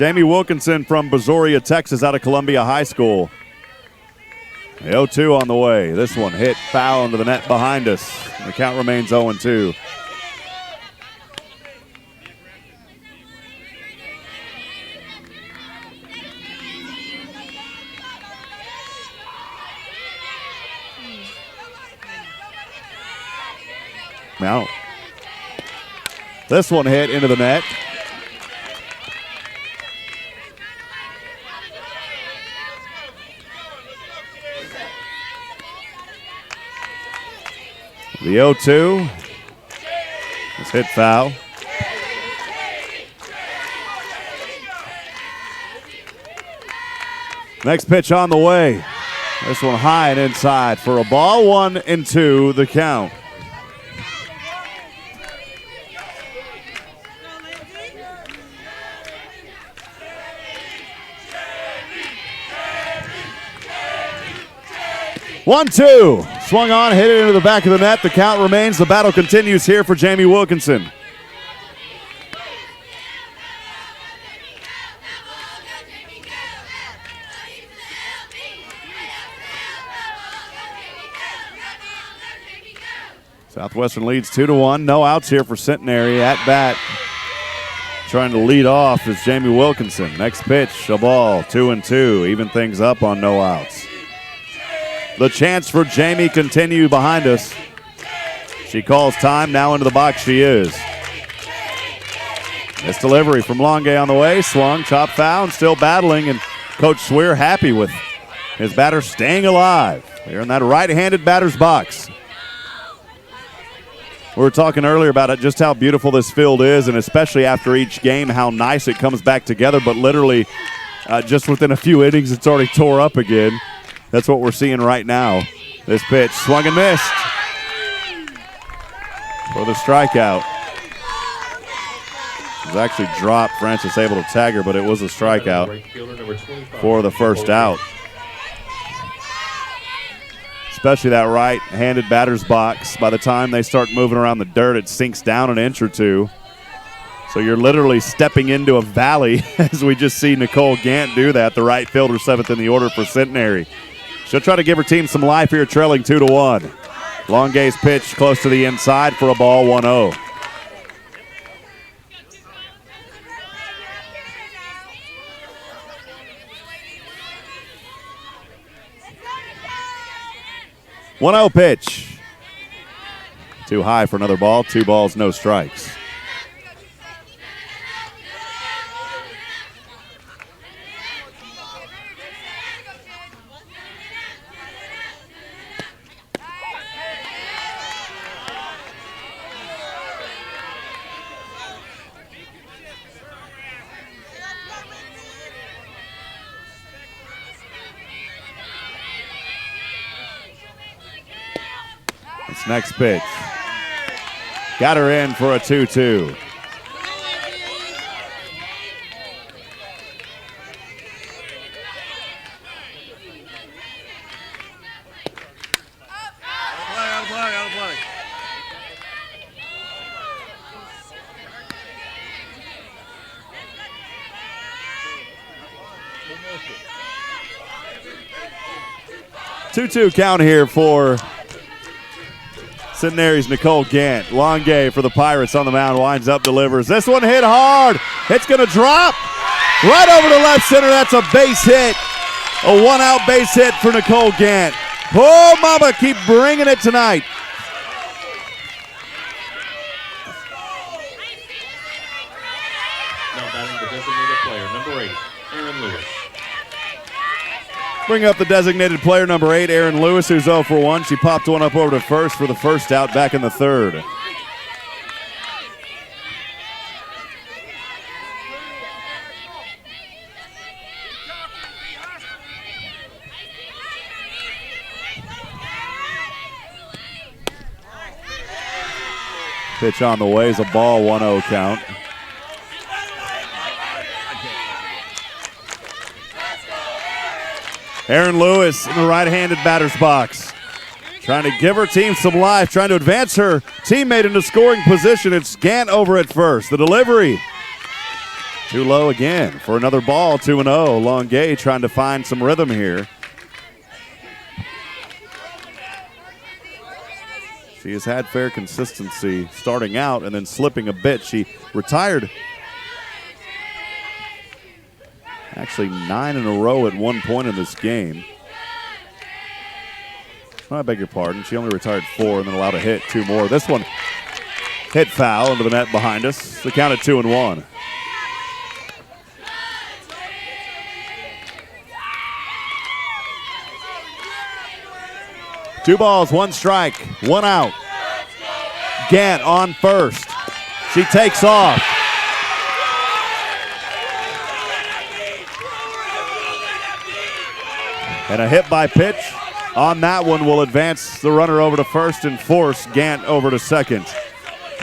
Jamie Wilkinson from Brazoria, Texas, out of Columbia High School. The 0-2 on the way. This one hit foul into the net behind us. The count remains 0-2. Now, this one hit into the net. The 0-2. This hit foul. Next pitch on the way. This one high and inside for a ball. 1-2 the count. One-two. Swung on, hit it into the back of the net. The count remains. The battle continues here for Jamie Wilkinson. Southwestern leads 2-1. No outs here for Centenary. At bat, trying to lead off is Jamie Wilkinson. Next pitch, a ball, 2-2. Even things up on no outs. The chance for Jamie continue behind us. She calls time. Now into the box she is. This delivery from Longue on the way. Swung, chopped foul, and still battling. And Coach Swear happy with his batter staying alive. They're in that right-handed batter's box. We were talking earlier about just how beautiful this field is, and especially after each game, how nice it comes back together. But literally, just within a few innings, it's already tore up again. That's what we're seeing right now. This pitch swung and missed for the strikeout. It was actually dropped. Francis able to tag her, but it was a strikeout for the first out. Especially that right-handed batter's box. By the time they start moving around the dirt, it sinks down an inch or two. So you're literally stepping into a valley as we just see Nicole Gant do that, the right fielder, 7th in the order for Centenary. She'll try to give her team some life here, trailing 2-1. Longue's pitch close to the inside for a ball, 1-0. One-0 pitch. Too high for another ball. 2 balls, no strikes. This next pitch. Got her in for a 2-2. Out of play. 2-2 count here for Centenary's Nicole Gant. Longue for the Pirates on the mound, winds up, delivers. This one hit hard. It's going to drop right over to left center. That's a base hit. A one-out base hit for Nicole Gant. Oh, mama, keep bringing it tonight. Now batting the designated player, number 8, Aaron Lewis. Bring up the designated player, number 8, Aaron Lewis, who's 0 for 1. She popped one up over to first for the first out back in the third. Pitch on the way is a ball, 1-0 count. Aaron Lewis in the right-handed batter's box. Trying to give her team some life, trying to advance her teammate into scoring position. It's Gant over at first. The delivery Too low again for another ball, 2-0. Longuet trying to find some rhythm here. She has had fair consistency starting out and then slipping a bit. She retired actually 9 in a row at one point in this game. I beg your pardon. She only retired 4 and then allowed a hit, 2 more. This one hit foul into the net behind us. The count at 2-1. Two balls, 1 strike, 1 out. Gant on first. She takes off. And a hit by pitch on that one will advance the runner over to first and force Gant over to second.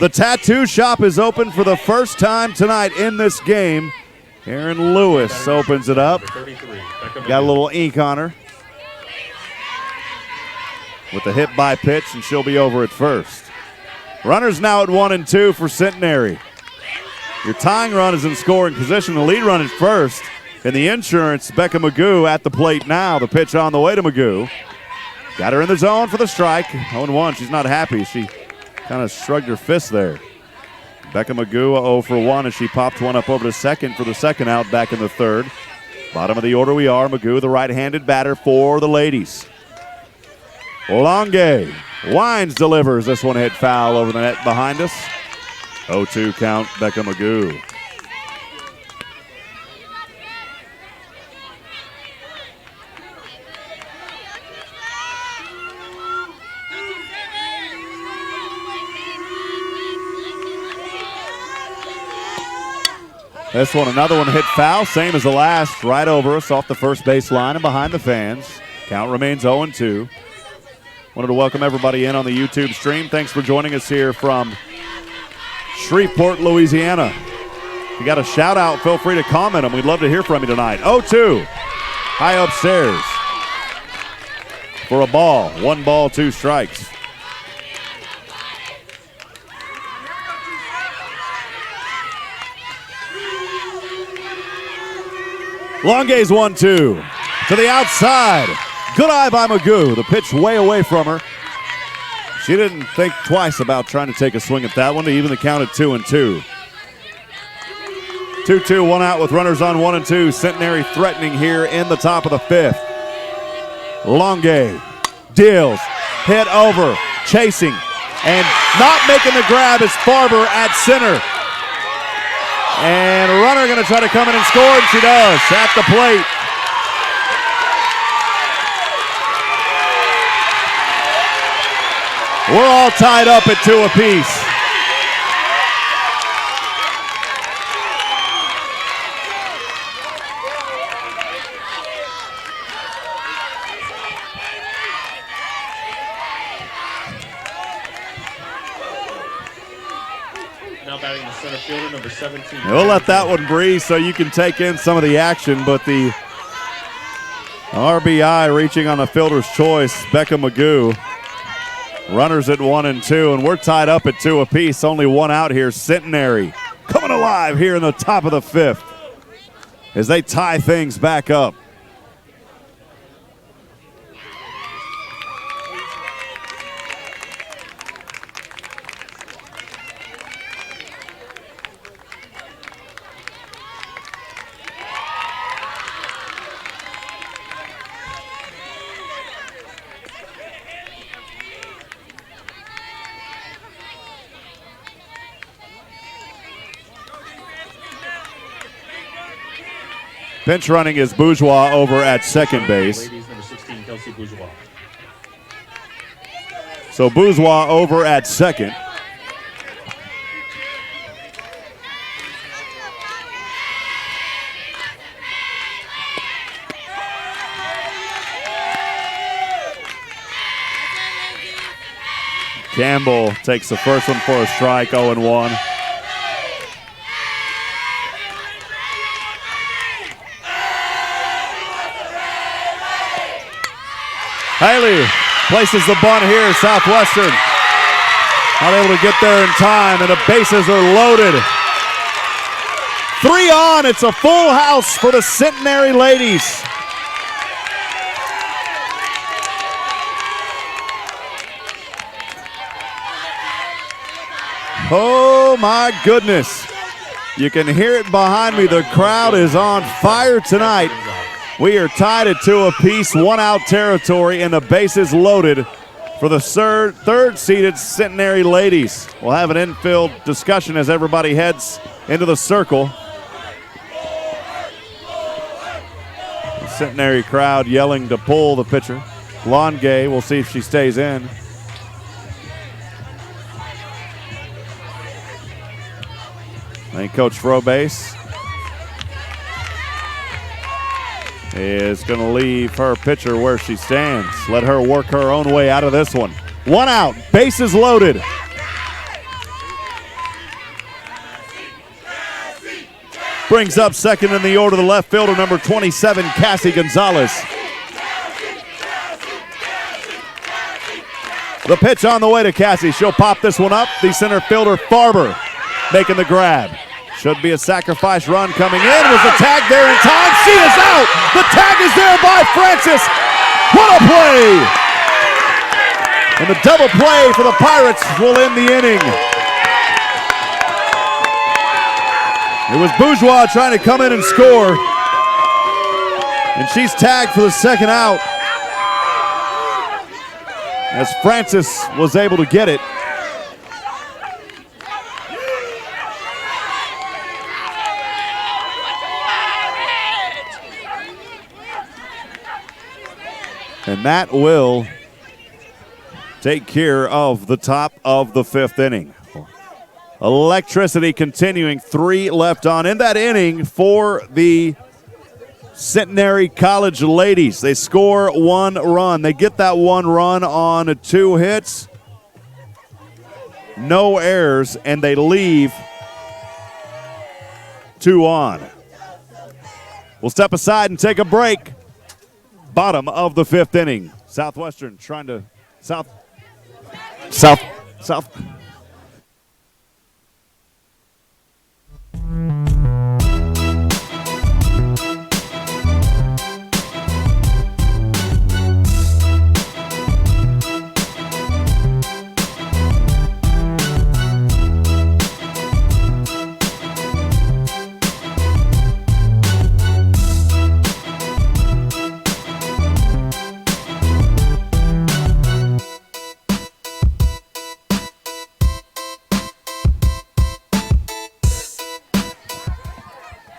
The tattoo shop is open for the first time tonight in this game. Aaron Lewis opens it up. Got a little ink on her. With the hit by pitch, and she'll be over at first. Runners now at 1 and 2 for Centenary. Your tying run is in scoring position. The lead run at first. And the insurance, Becca Magoo at the plate now. The pitch on the way to Magoo. Got her in the zone for the strike. 0-1. She's not happy. She kind of shrugged her fist there. Becca Magoo 0 for 1 as she popped one up over to second for the second out back in the third. Bottom of the order we are. Magoo, the right-handed batter for the ladies. Longuet. Wines delivers. This one hit foul over the net behind us. 0-2 count, Becca Magoo. This one, another one hit foul, same as the last, right over us off the first base line and behind the fans. Count remains 0-2. Wanted to welcome everybody in on the YouTube stream. Thanks for joining us here from Shreveport, Louisiana. If you got a shout out, feel free to comment them. We'd love to hear from you tonight. 0-2, high upstairs for a ball. 1 ball, 2 strikes. Longuet's 1-2 to the outside. Good eye by Magoo. The pitch way away from her. She didn't think twice about trying to take a swing at that one to even the count at 2-2. 2-2, 1 out with runners on 1 and 2. Centenary threatening here in the top of the 5th. Longuet deals, hit over, chasing, and not making the grab is Farber at center. And a runner going to try to come in and score, and she does at the plate. We're all tied up at 2 apiece. Now batting the center fielder, number 17. We'll let that one breathe so you can take in some of the action, but the RBI reaching on a fielder's choice, Becca Magoo. Runners at 1 and 2, and we're tied up at 2 apiece. Only 1 out here. Centenary coming alive here in the top of the 5th as they tie things back up. Pinch running is Bourgeois over at second base. Ladies, number 16, Kelsey Bourgeois. So Bourgeois over at second. Campbell takes the first one for a strike, 0-1. Haley places the bunt here, Southwestern. Not able to get there in time, and the bases are loaded 3 on. It's a full house for the Centenary ladies. Oh my goodness. You can hear it behind me. The crowd is on fire tonight. We are tied at 2 apiece, 1 out territory, and the bases loaded for the third-seeded Centenary ladies. We'll have an infield discussion as everybody heads into the circle. The Centenary crowd yelling to pull the pitcher. Longay, we'll see if she stays in. I think Coach Frobase is going to leave her pitcher where she stands. Let her work her own way out of this one. 1 out, bases loaded. Brings up second in the order the left fielder, number 27, Cassie Gonzalez. The pitch on the way to Cassie. She'll pop this one up. The center fielder, Farber, making the grab. Should be a sacrifice run coming in. Was the tag there in time? She is out! The tag is there by Francis! What a play! And the double play for the Pirates will end the inning. It was Bourgeois trying to come in and score. And she's tagged for the second out, as Francis was able to get it. And that will take care of the top of the 5th inning. Electricity continuing, 3 left on in that inning for the Centenary College ladies. They score 1 run. They get that 1 run on 2 hits, no errors, and they leave 2 on. We'll step aside and take a break. Bottom of the 5th inning. Southwestern trying to South.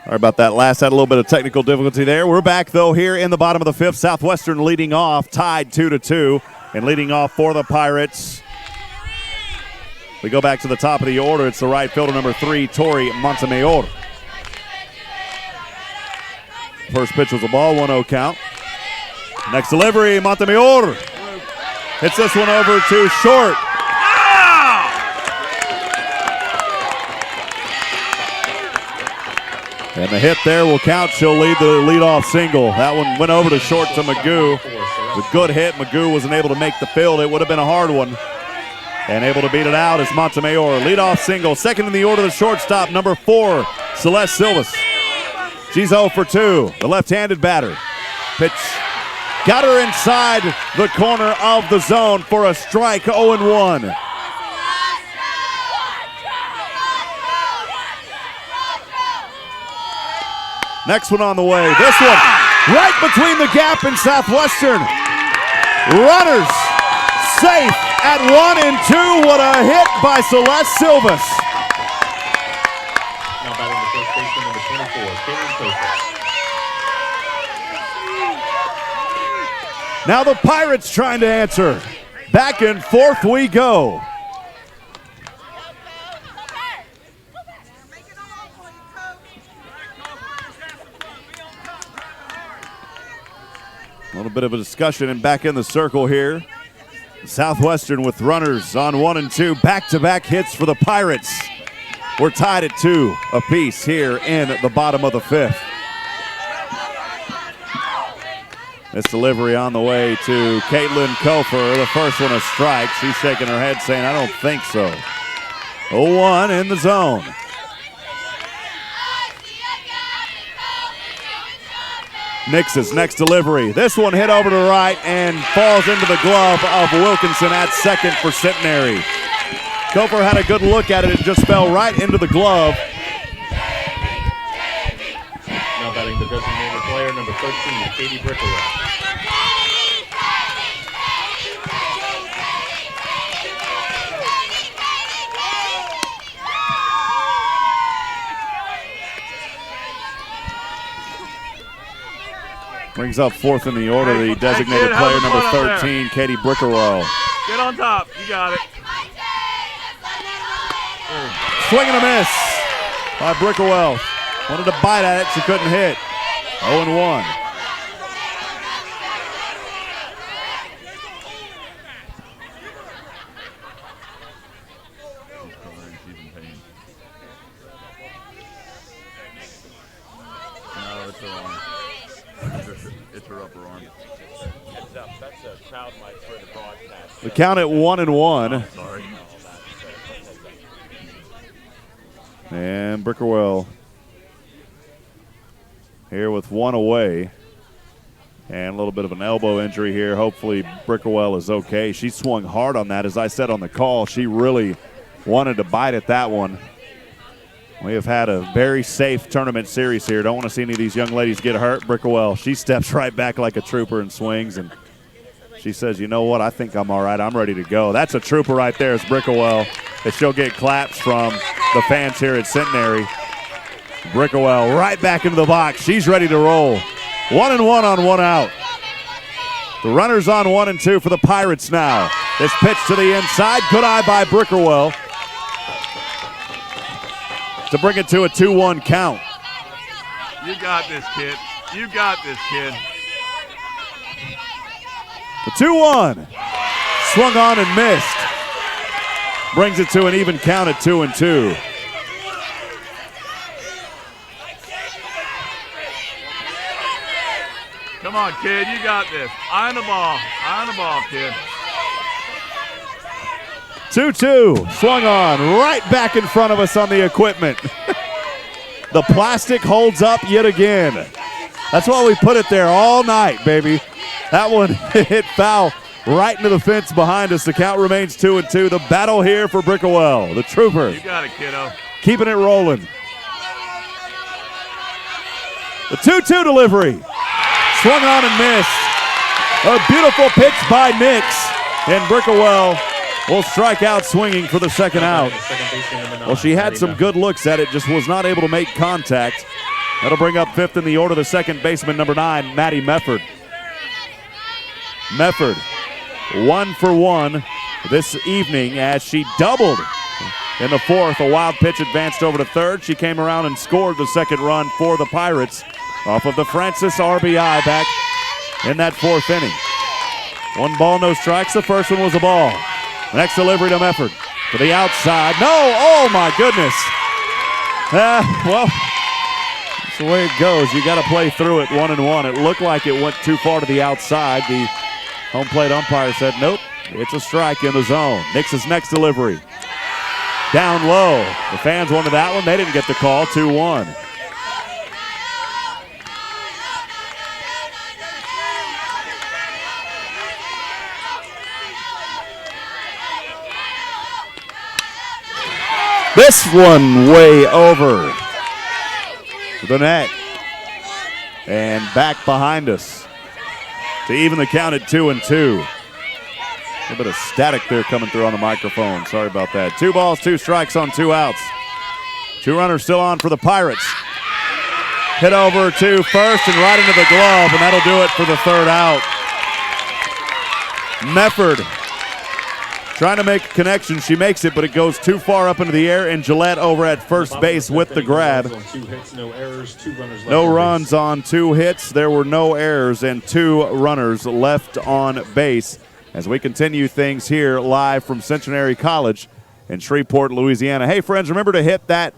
Sorry about that last. Had a little bit of technical difficulty there. We're back, though, here in the bottom of the 5th. Southwestern leading off, tied 2-2. And leading off for the Pirates. We go back to the top of the order. It's the right fielder, number 3, Tori Montemayor. First pitch was a ball, 1-0 count. Next delivery, Montemayor hits this one over to short. And the hit there will count. She'll lead the leadoff single. That one went over to short to Magoo. It was a good hit. Magoo wasn't able to make the field. It would have been a hard one. And able to beat it out is Montemayor. Leadoff single. Second in the order, the shortstop, number 4, Celeste Silvas. She's 0 for 2. The left-handed batter. Pitch got her inside the corner of the zone for a strike, 0-1. Next one on the way. This one right between the gap in Southwestern. Runners safe at 1 and 2. What a hit by Celeste Silvas. Now batting the first baseman, number 24, Caitlin Coker. Now the Pirates trying to answer. Back and forth we go. A little bit of a discussion and back in the circle here. Southwestern with runners on 1 and 2. Back-to-back hits for the Pirates. We're tied at 2 apiece here in the bottom of the 5th. This delivery on the way to Caitlin Kofer. The first one a strike. She's shaking her head saying, I don't think so. 0-1 in the zone. Nix's next delivery. This one hit over to right and falls into the glove of Wilkinson at second for Centenary. Koper had a good look at it. It just fell right into the glove. Now batting the designated player, number 13, Katie Brickerell. Brings up fourth in the order, the designated player, number 13, Katie Brickerell. Get on top. You got it. Swing and a miss by Brickerell. Wanted to bite at it, she couldn't hit. 0-1. The count at 1-1. Sorry. And Brickerell here with one away. And a little bit of an elbow injury here. Hopefully Brickerell is okay. She swung hard on that. As I said on the call, she really wanted to bite at that one. We have had a very safe tournament series here. Don't want to see any of these young ladies get hurt. Brickerell, she steps right back like a trooper and swings, and she says, you know what, I think I'm all right. I'm ready to go. That's a trooper right there is Brickerell. And she'll get claps from the fans here at Centenary. Brickerell right back into the box. She's ready to roll. 1-1 on one out. The runner's on 1-2 for the Pirates now. This pitch to the inside. Good eye by Brickerell to bring it to a 2-1 count. You got this, kid. You got this, kid. The 2-1. Swung on and missed. Brings it to an even count at 2-2. Come on, kid. You got this. Eye on the ball. Eye on the ball, kid. 2-2. Swung on right back in front of us on the equipment. The plastic holds up yet again. That's why we put it there all night, baby. That one hit foul right into the fence behind us. The count remains 2-2. The battle here for Brickerell, the trooper. You got it, kiddo. Keeping it rolling. The 2-2 delivery. Swung on and missed. A beautiful pitch by Nix. And Brickerell will strike out swinging for the second out. Well, she had some good looks at it, just was not able to make contact. That'll bring up fifth in the order, the second baseman, number 9, Maddie Mefford. Mefford, 1 for 1 this evening as she doubled in the fourth. A wild pitch advanced over to third. She came around and scored the second run for the Pirates off of the Francis RBI back in that fourth inning. 1 ball, no strikes. The first one was a ball. Next delivery to Mefford to the outside. No, oh my goodness. Well, that's the way it goes. You got to play through it 1-1. It looked like it went too far to the outside. The home plate umpire said, nope, it's a strike in the zone. Nix's next delivery. Down low. The fans wanted that one. They didn't get the call. 2-1. This one way over the net and back behind us to even the count at 2-2. A bit of static there coming through on the microphone. Sorry about that. 2 balls, 2 strikes on 2 outs. 2 runners still on for the Pirates. Hit over to first and right into the glove, and that'll do it for the third out. Mefford trying to make a connection. She makes it, but it goes too far up into the air, and Gillette over at first base with the grab. No runs on 2 hits. There were no errors and 2 runners left on base as we continue things here live from Centenary College in Shreveport, Louisiana. Hey, friends, remember to hit that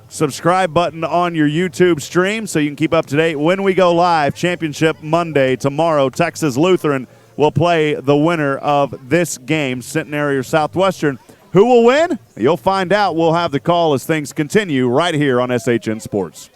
subscribe button on your YouTube stream so you can keep up to date when we go live. Championship Monday tomorrow. Texas Lutheran will play the winner of this game, Centenary or Southwestern. Who will win? You'll find out. We'll have the call as things continue right here on SHN Sports.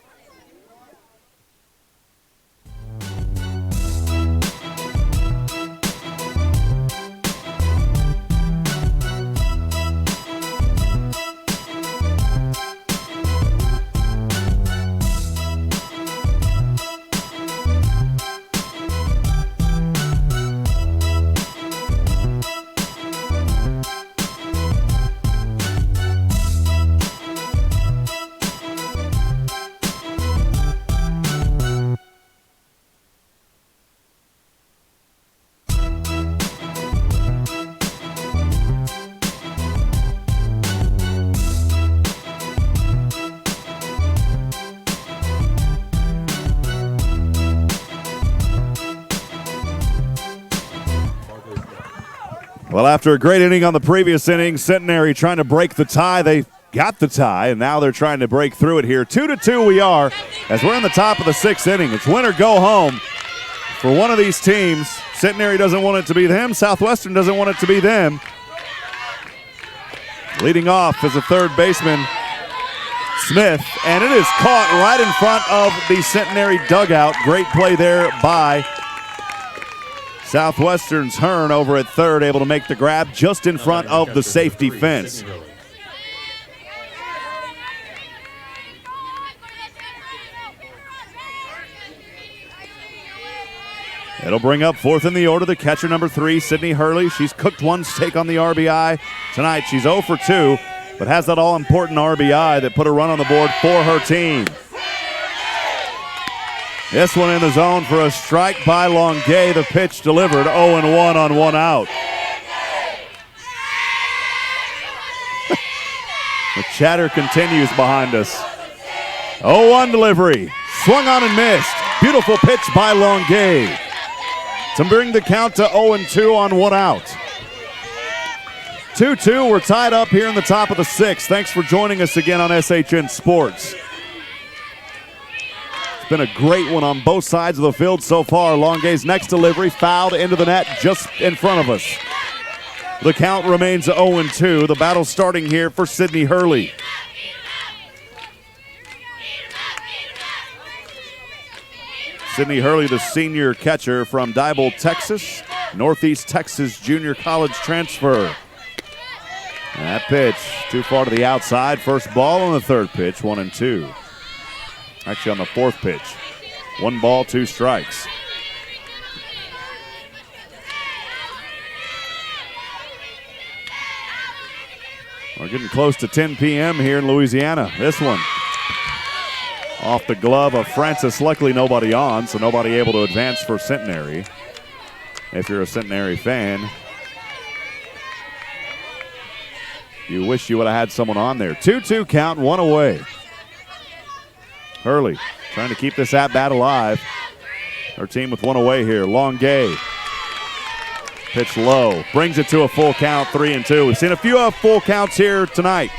Well, after a great inning on the previous inning, Centenary trying to break the tie. They got the tie, and now they're trying to break through it here. 2-2 we are as we're in the top of the 6th inning. It's win or go home for one of these teams. Centenary doesn't want it to be them. Southwestern doesn't want it to be them. Leading off is a third baseman, Smith, and it is caught right in front of the Centenary dugout. Great play there by Southwestern's Hearn over at third, able to make the grab just in front of the safety fence. It'll bring up fourth in the order, the catcher number 3, Sydney Hurley. She's cooked one take on the RBI. Tonight she's 0 for 2, but has that all-important RBI that put a run on the board for her team. This one in the zone for a strike by Longuet. The pitch delivered, 0-1 on one out. The chatter continues behind us. 0-1 delivery, swung on and missed. Beautiful pitch by Longuet to bring the count to 0-2 on one out. 2-2, we're tied up here in the top of the 6th. Thanks for joining us again on SHN Sports. It's been a great one on both sides of the field so far. Longuet's next delivery fouled into the net just in front of us. The count remains 0-2. The battle starting here for Sydney Hurley. Sydney Hurley, the senior catcher from Diboll, Texas. Northeast Texas junior college transfer. And that pitch too far to the outside. First ball on the third pitch, 1-2. Actually on the fourth pitch. 1 ball, 2 strikes. We're getting close to 10 p.m. here in Louisiana. This one off the glove of Francis. Luckily nobody on, so nobody able to advance for Centenary. If you're a Centenary fan, you wish you would have had someone on there. 2-2 count, 1 away. Hurley trying to keep this at-bat alive. Her team with 1 away here. Longuet. Pitch low. Brings it to a full count, 3-2. We've seen a few full counts here tonight.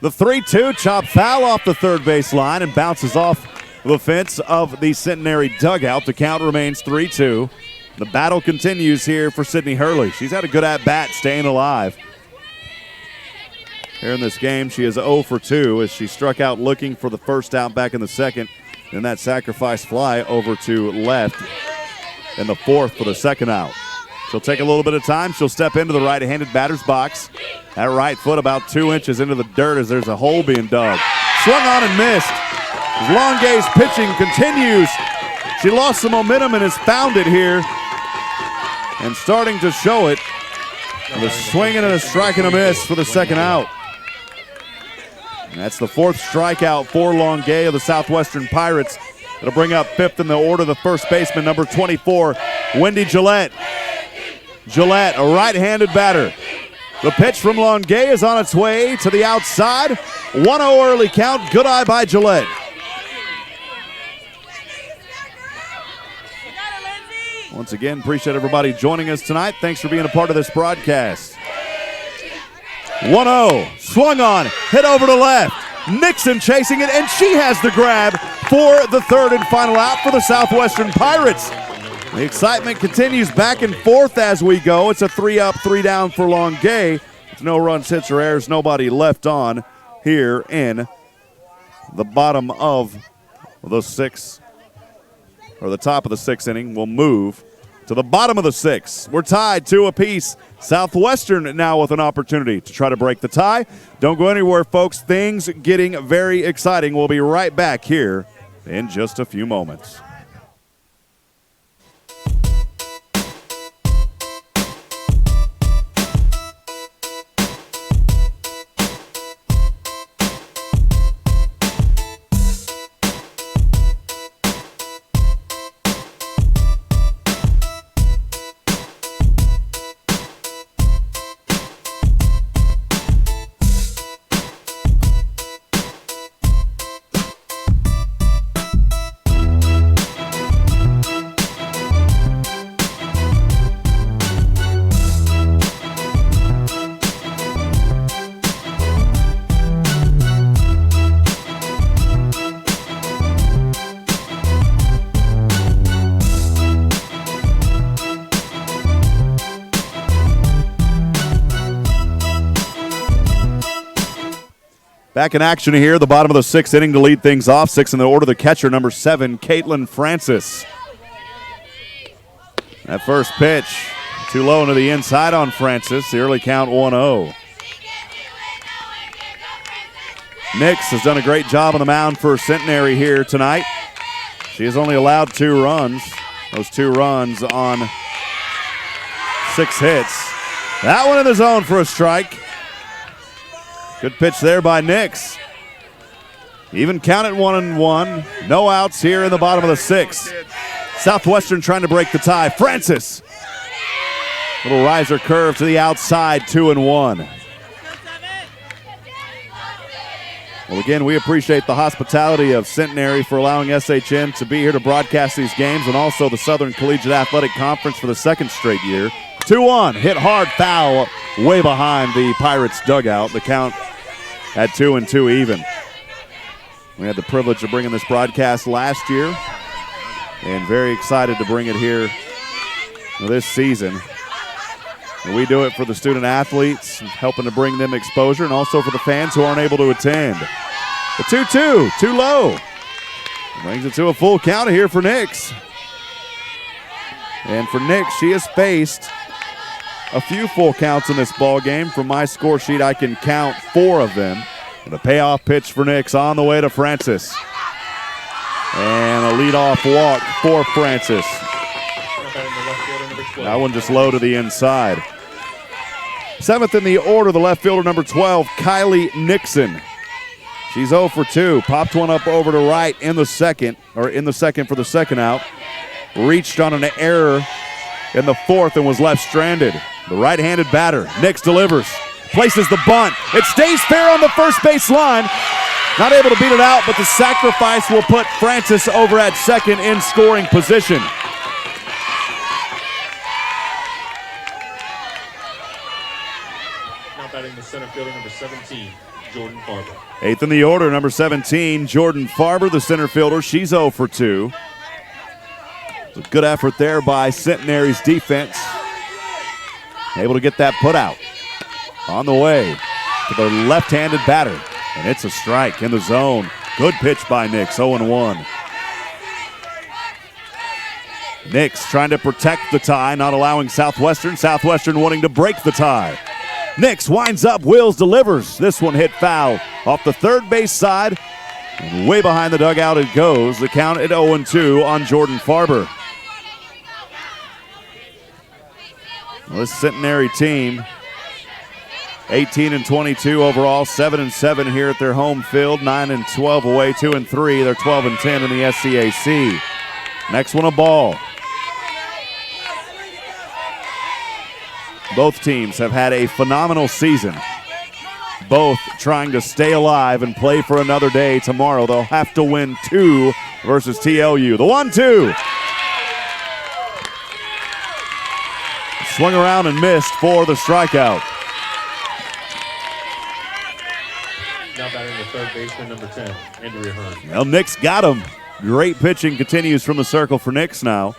The 3-2 chop foul off the third base line and bounces off the fence of the Centenary dugout. The count remains 3-2. The battle continues here for Sydney Hurley. She's had a good at-bat staying alive. Here in this game, she is 0 for 2 as she struck out looking for the first out back in the second. Then that sacrifice fly over to left in the fourth for the second out. She'll take a little bit of time. She'll step into the right-handed batter's box. That right foot about 2 inches into the dirt as there's a hole being dug. Swung on and missed. Longuet's pitching continues. She lost some momentum and has found it here. And starting to show it. The swinging and a strike and a miss for the second out. And that's the 4th strikeout for Longuet of the Southwestern Pirates. It'll bring up 5th in the order, the first baseman, number 24, Wendy Gillette. Gillette, a right-handed batter. The pitch from Longuet is on its way to the outside. 1-0 early count. Good eye by Gillette. Once again, appreciate everybody joining us tonight. Thanks for being a part of this broadcast. 1-0, swung on, hit over to left. Nixon chasing it, and she has the grab for the third and final out for the Southwestern Pirates. The excitement continues back and forth as we go. It's a 3-up, 3-down for Longuet. With no runs, hits, or errors, nobody left on here in the bottom of the 6th, or the top of the 6th inning. We'll move to the bottom of the 6th. We're tied 2 apiece. Southwestern now with an opportunity to try to break the tie. Don't go anywhere, folks. Things getting very exciting. We'll be right back here in just a few moments. Back in action here, the bottom of the 6th inning to lead things off. 6 in the order, the catcher, number 7, Caitlin Francis. That first pitch, too low into the inside on Francis. The early count 1-0. Nix has done a great job on the mound for Centenary here tonight. She has only allowed 2 runs. Those 2 runs on 6 hits. That one in the zone for a strike. Good pitch there by Nix. Even counted 1-1. No outs here in the bottom of the 6th. Southwestern trying to break the tie. Francis. Little riser curve to the outside, 2-1. Well, again, we appreciate the hospitality of Centenary for allowing SHN to be here to broadcast these games, and also the Southern Collegiate Athletic Conference for the 2nd straight year. 2-1, hit hard, foul, way behind the Pirates dugout. The count at 2-2 even. We had the privilege of bringing this broadcast last year, and very excited to bring it here this season. And we do it for the student athletes, helping to bring them exposure, and also for the fans who aren't able to attend. The 2-2, too low. Brings it to a full count here for Nix. And for Nix, she has faced a few full counts in this ball game. From my score sheet, I can count 4 of them. And a payoff pitch for Nix on the way to Francis. And a leadoff walk for Francis. That one just low to the inside. 7th in the order, the left fielder, number 12, Kylie Nixon. She's 0 for 2. Popped one up over to right in the second for the 2nd out. Reached on an error in the 4th and was left stranded. The right-handed batter, Nix delivers. Places the bunt. It stays fair on the first base line. Not able to beat it out, but the sacrifice will put Francis over at 2nd in scoring position. Batting the center fielder, number 17, Jordan Farber. 8th in the order, number 17, Jordan Farber, the center fielder. She's 0 for 2. It's a good effort there by Centenary's defense. Able to get that put out. On the way to the left-handed batter. And it's a strike in the zone. Good pitch by Nix, 0-1. Nix trying to protect the tie, not allowing Southwestern. Southwestern wanting to break the tie. Nix winds up, Wills delivers. This one hit foul off the 3rd base side. And way behind the dugout it goes. The count at 0-2 on Jordan Farber. Well, this Centenary team, 18-22 overall, 7-7 here at their home field, 9-12 away, 2-3. They're 12-10 in the SCAC. Next one a ball. Both teams have had a phenomenal season. Both trying to stay alive and play for another day tomorrow. They'll have to win 2 versus TLU. The 1-2. Swung around and missed for the strikeout. Now batting the 3rd baseman, number 10, Andrea Hearn. Well, Nix got him. Great pitching continues from the circle for Nix now.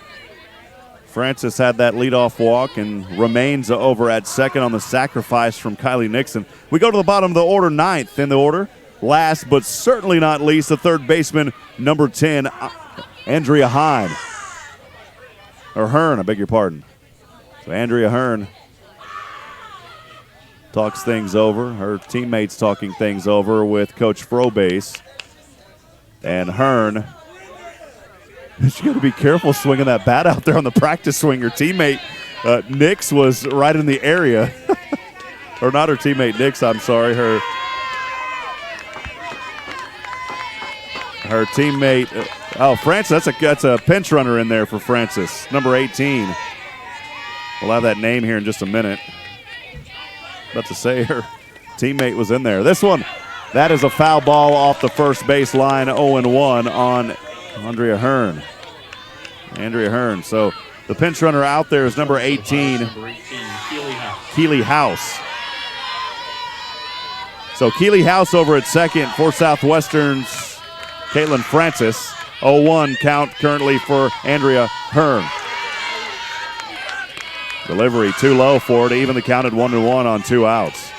Francis had that leadoff walk and remains over at 2nd on the sacrifice from Kylie Nixon. We go to the bottom of the order, 9th in the order. Last but certainly not least, the 3rd baseman, number 10, Andrea Hearn. I beg your pardon. So Andrea Hearn talks things over. Her teammates talking things over with Coach Frobase. And Hearn, she's got to be careful swinging that bat out there on the practice swing. Her teammate, Nix, was right in the area. Or not her teammate, Nix, I'm sorry. Her teammate, Francis, that's a pinch runner in there for Francis, number 18. We'll have that name here in just a minute. About to say her teammate was in there. This one, that is a foul ball off the first base line, 0-1 on Andrea Hearn. So the pinch runner out there is number 18, Keely House. So Keely House over at 2nd for Southwestern's Caitlin Francis. 0-1 count currently for Andrea Hearn. Delivery too low for it, even the count at 1-1 on 2 outs.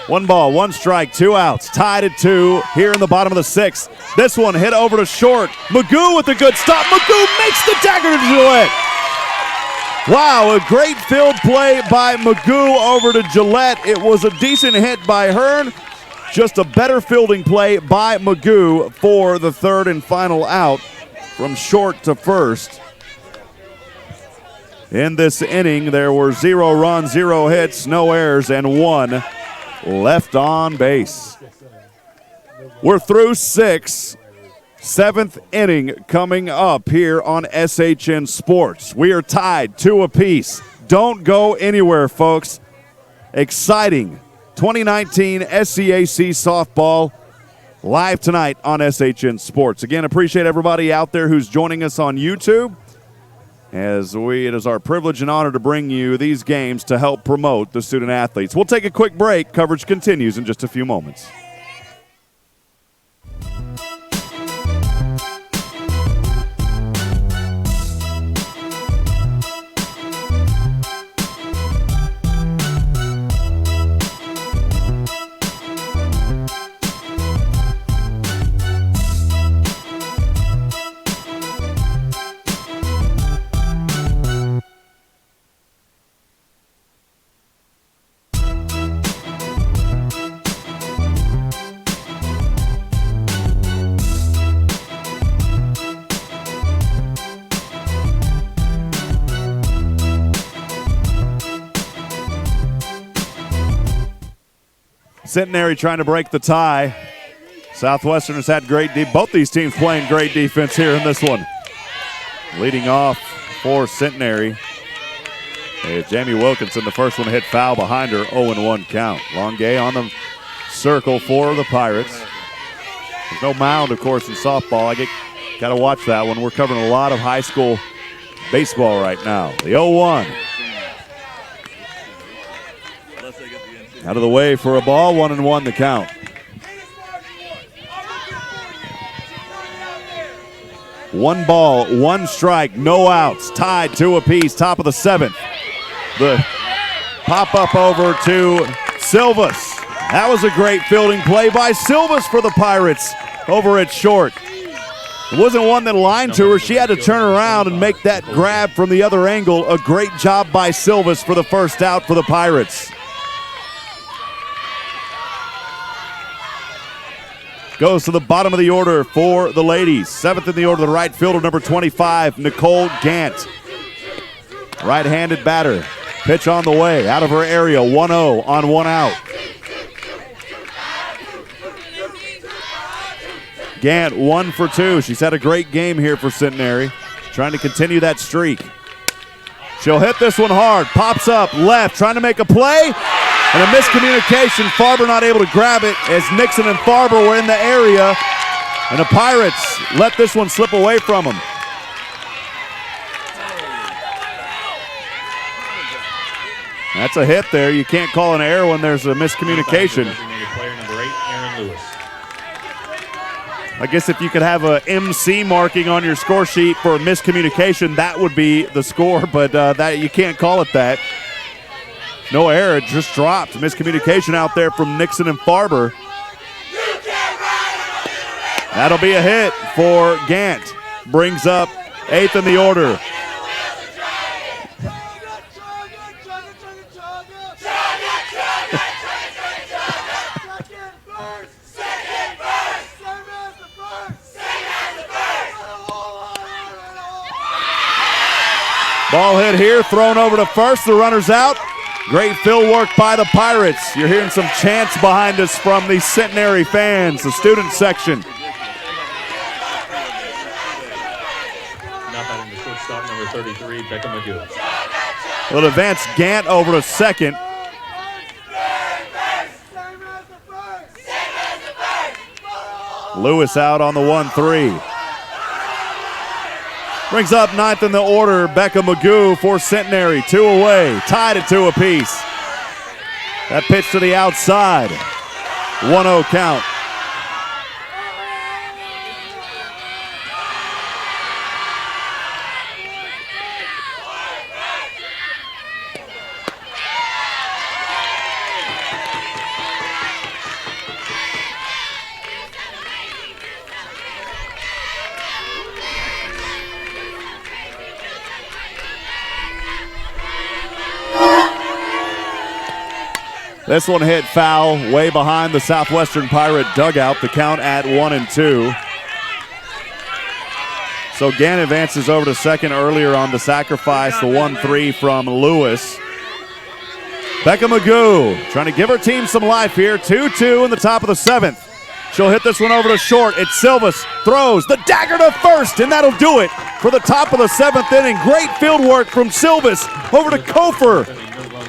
1 ball, 1 strike, 2 outs. Tied at 2 here in the bottom of the 6th. This one hit over to short. Magoo with a good stop. Magoo makes the dagger to Gillette. Wow, a great field play by Magoo over to Gillette. It was a decent hit by Hearn. Just a better fielding play by Magoo for the 3rd and final out from short to first. In this inning, there were 0 runs, 0 hits, no errors, and 1 left on base. We're through 6. 7th inning coming up here on SHN Sports. We are tied 2 apiece. Don't go anywhere, folks. Exciting 2019 SCAC softball live tonight on SHN Sports. Again, appreciate everybody out there who's joining us on YouTube. It is our privilege and honor to bring you these games to help promote the student athletes. We'll take a quick break. Coverage continues in just a few moments. Centenary trying to break the tie. Southwestern has had great both these teams playing great defense here in this one. Leading off for Centenary is Jamie Wilkinson. The first one hit foul behind her, 0-1 count. Longuet on the circle for the Pirates. There's no mound, of course, in softball. Got to watch that one. We're covering a lot of high school baseball right now. The 0-1. Out of the way for a ball, 1-1 the count. One ball, 1 strike, no outs, tied 2 apiece, top of the 7th. The pop up over to Silvas. That was a great fielding play by Silvas for the Pirates over at short. It wasn't one that lined to her. She had to turn around and make that grab from the other angle. A great job by Silvas for the first out for the Pirates. Goes to the bottom of the order for the ladies. 7th in the order, the right fielder, number 25, Nicole Gant. Right-handed batter. Pitch on the way, out of her area, 1-0 on 1 out. Gant 1 for 2. She's had a great game here for Centenary. Trying to continue that streak. She'll hit this one hard. Pops up left, trying to make a play. And a miscommunication. Farber not able to grab it as Nixon and Farber were in the area. And the Pirates let this one slip away from them. That's a hit there. You can't call an error when there's a miscommunication. Player number 8, Aaron Lewis. I guess if you could have a MC marking on your score sheet for a miscommunication, that would be the score, but that you can't call it that. No error, it just dropped. Miscommunication out there from Nixon and Farber. That'll be a hit for Gant. Brings up 8th in the order. Ball hit here, thrown over to first. The runner's out. Great field work by the Pirates. You're hearing some chants behind us from the Centenary fans, the student section. Now batting the shortstop, number 33, Becca Magoo. Will advance Gant over to second. Lewis out on the 1-3. Brings up 9th in the order, Becca Magoo for Centenary. 2 away, tied at 2 apiece. That pitch to the outside. 1-0 count. This one hit foul way behind the Southwestern Pirate dugout. The count at 1-2. So Gann advances over to second earlier on the sacrifice, the 1-3 from Lewis. Becca Magoo trying to give her team some life here. 2-2 in the top of the seventh. She'll hit this one over to short. It's Silvas, throws the dagger to first, and that'll do it for the top of the seventh inning. Great field work from Silvas over to Kofer.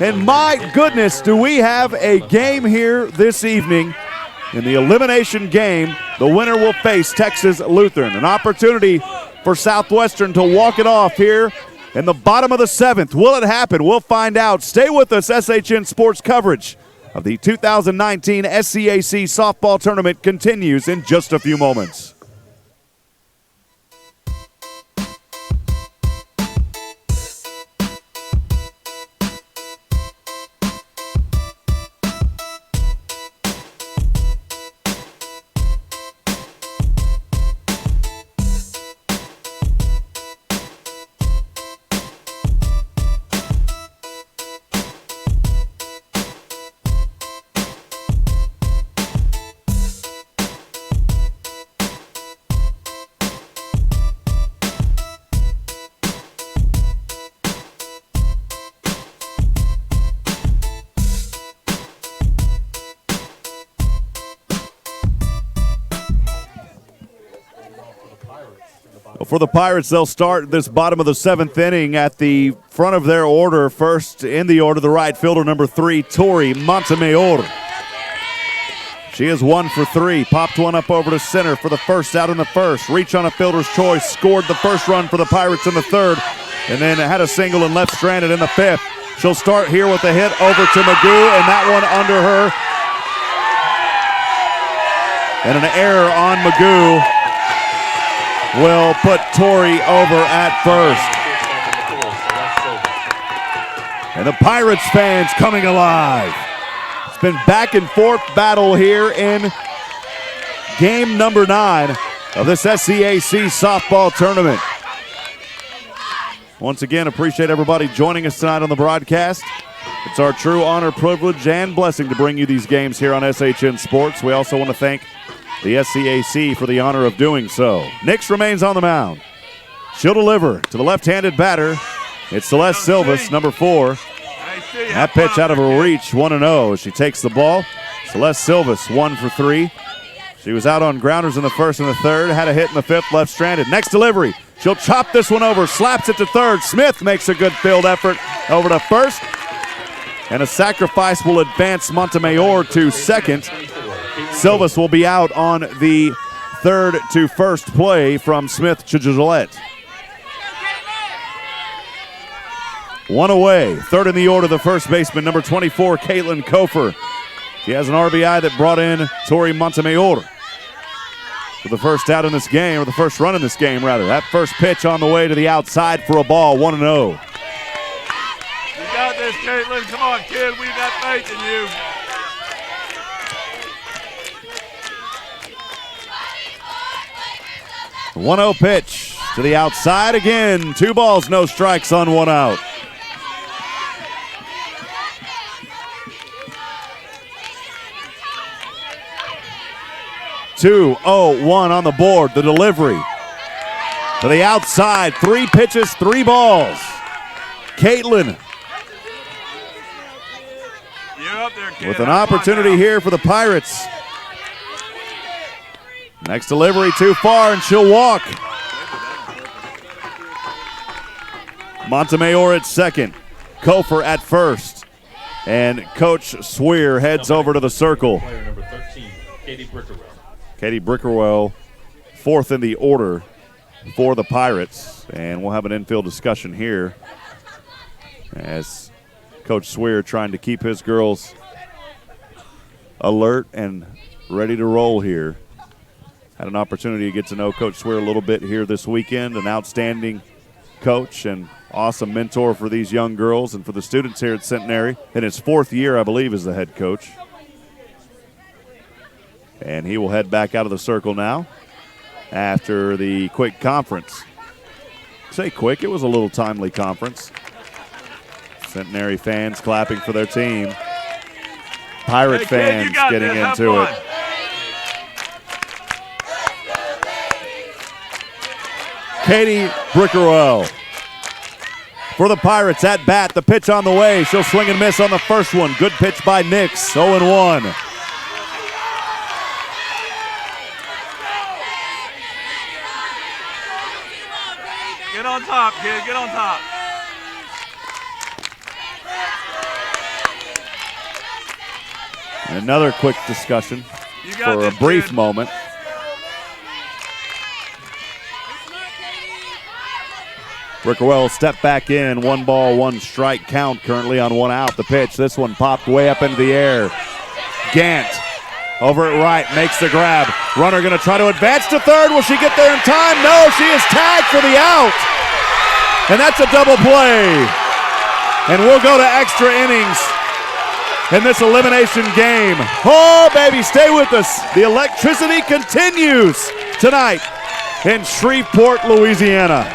And my goodness, do we have a game here this evening. In the elimination game, the winner will face Texas Lutheran. An opportunity for Southwestern to walk it off here in the bottom of the seventh. Will it happen? We'll find out. Stay with us. SHN Sports coverage of the 2019 SCAC softball tournament continues in just a few moments. For the Pirates, they'll start this bottom of the seventh inning at the front of their order. First in the order, the right fielder, number 3, Tori Montemayor. She is 1 for 3. Popped one up over to center for the first out in the first. Reach on a fielder's choice. Scored the first run for the Pirates in the third. And then had a single and left stranded in the fifth. She'll start here with a hit over to Magoo, and that one under her. And an error on Magoo will put Tori over at first. And the Pirates fans coming alive. It's been back and forth battle here in game number 9 of this SCAC softball tournament. Once again, appreciate everybody joining us tonight on the broadcast. It's our true honor, privilege, and blessing to bring you these games here on SHN Sports. We also want to thank the SCAC for the honor of doing so. Nix remains on the mound. She'll deliver to the left-handed batter. It's Celeste Silvas, number 4. That pitch out of her reach, 1-0. She takes the ball. Celeste Silvas, 1 for 3. She was out on grounders in the first and the third. Had a hit in the fifth, left stranded. Next delivery. She'll chop this one over, slaps it to third. Smith makes a good field effort over to first. And a sacrifice will advance Montemayor to second. Silvas will be out on the third to first play from Smith to Gillette. 1 away. Third in the order, the first baseman, number 24, Caitlin Kofer. She has an RBI that brought in Tori Montemayor for the first out in this game, or the first run in this game, rather. That first pitch on the way to the outside for a ball, 1-0. You got this, Caitlin. Come on, kid. We got faith in you. The 1-0 pitch to the outside again. 2 balls, no strikes on 1 out. Two, 0-1 on the board. The delivery to the outside. 3 pitches, 3 balls. Caitlin You're up there, kid. with an opportunity here for the Pirates. Next delivery too far, and she'll walk. Montemayor at second. Kofer at first. And Coach Swear heads over to the circle. Player number 13, Katie Brickerwell. Katie Brickerwell, 4th in the order for the Pirates. And we'll have an infield discussion here as Coach Swear trying to keep his girls alert and ready to roll here. Had an opportunity to get to know Coach Swear a little bit here this weekend. An outstanding coach and awesome mentor for these young girls and for the students here at Centenary. In his 4th year, I believe, as the head coach. And he will head back out of the circle now after the quick conference. Say quick, it was a little timely conference. Centenary fans clapping for their team. Pirate Hey, kid, fans you got getting this. Have into it. fun. Katie Brickerwell for the Pirates at bat. The pitch on the way. She'll swing and miss on the first one. Good pitch by Nix. 0-1. Get on top, kid. Get on top. Another quick discussion You got for this, a brief kid. moment. Brickerwell step back in. 1 ball, 1 strike count currently on 1 out. The pitch. This one popped way up into the air. Gant over at right makes the grab. Runner going to try to advance to third. Will she get there in time? No, she is tagged for the out. And that's a double play. And we'll go to extra innings in this elimination game. Oh, baby, stay with us. The electricity continues tonight in Shreveport, Louisiana.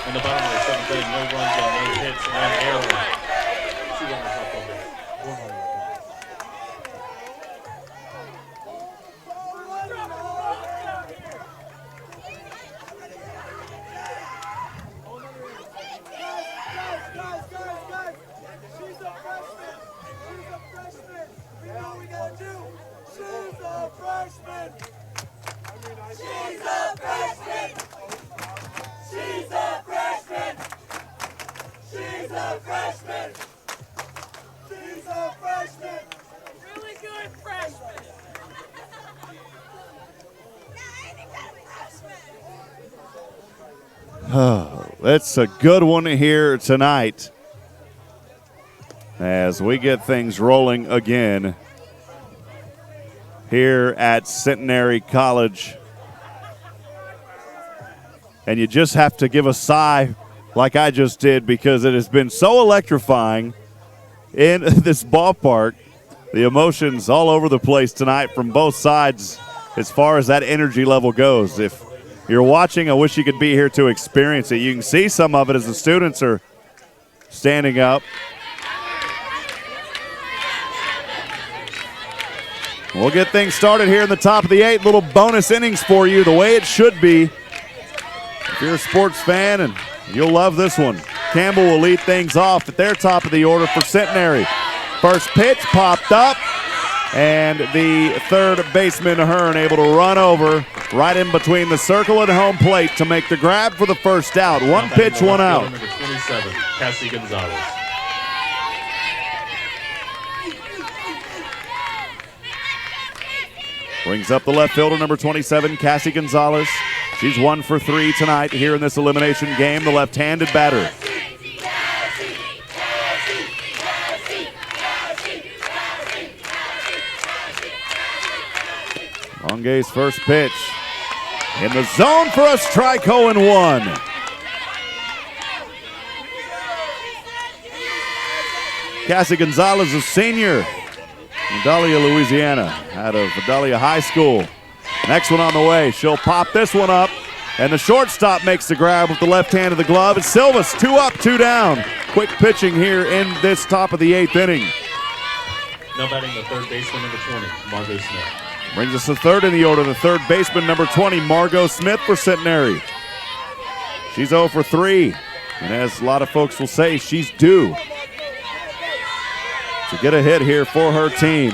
In the bottom of the 7th inning, no runs on no hits, 1 error. 2 runners left on base. 1 runner left. Guys. She's a freshman. You know what we gotta do? She's a freshman. She's a freshman. She's a freshman. She's a freshman. She's a freshman. Really good freshman. It's a good one here tonight as we get things rolling again here at Centenary College. And you just have to give a sigh like I just did because it has been so electrifying in this ballpark. The emotions all over the place tonight from both sides as far as that energy level goes. If you're watching, I wish you could be here to experience it. You can see some of it as the students are standing up. We'll get things started here in the top of the 8th. Little bonus innings for you, the way it should be. If you're a sports fan, and you'll love this one. Campbell will lead things off at their top of the order for Centenary. First pitch popped up, and the third baseman, Hearn, able to run over right in between the circle and home plate to make the grab for the first out. 1 pitch, 1 out. Number 27, Cassie Gonzalez. Brings up the left fielder, number 27, Cassie Gonzalez. She's 1 for 3 tonight here in this elimination game, the left-handed batter. Longay's first pitch. In the zone for a strike, 0-1. Cassie Gonzalez, a senior. Vidalia, Louisiana, out of Vidalia High School. Next one on the way. She'll pop this one up, and the shortstop makes the grab with the left hand of the glove. It's Silvas, 2 up, 2 down. Quick pitching here in this top of the 8th inning. Now batting the third baseman, number 20, Margot Smith. Brings us to third in the order, the third baseman, number 20, Margot Smith for Centenary. She's 0 for 3, and as a lot of folks will say, she's due to get a hit here for her team.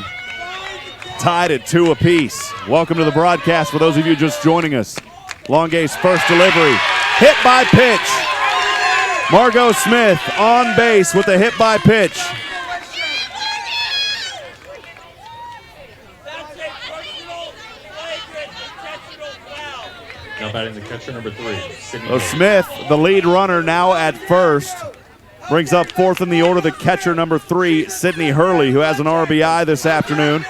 Tied at 2 apiece. Welcome to the broadcast for those of you just joining us. Longay's first delivery. Hit by pitch. Margot Smith on base with a hit by pitch. Now batting the catcher, number 3, Sydney. So Smith, the lead runner, now at first. Brings up fourth in the order the catcher, number 3, Sydney Hurley, who has an RBI this afternoon.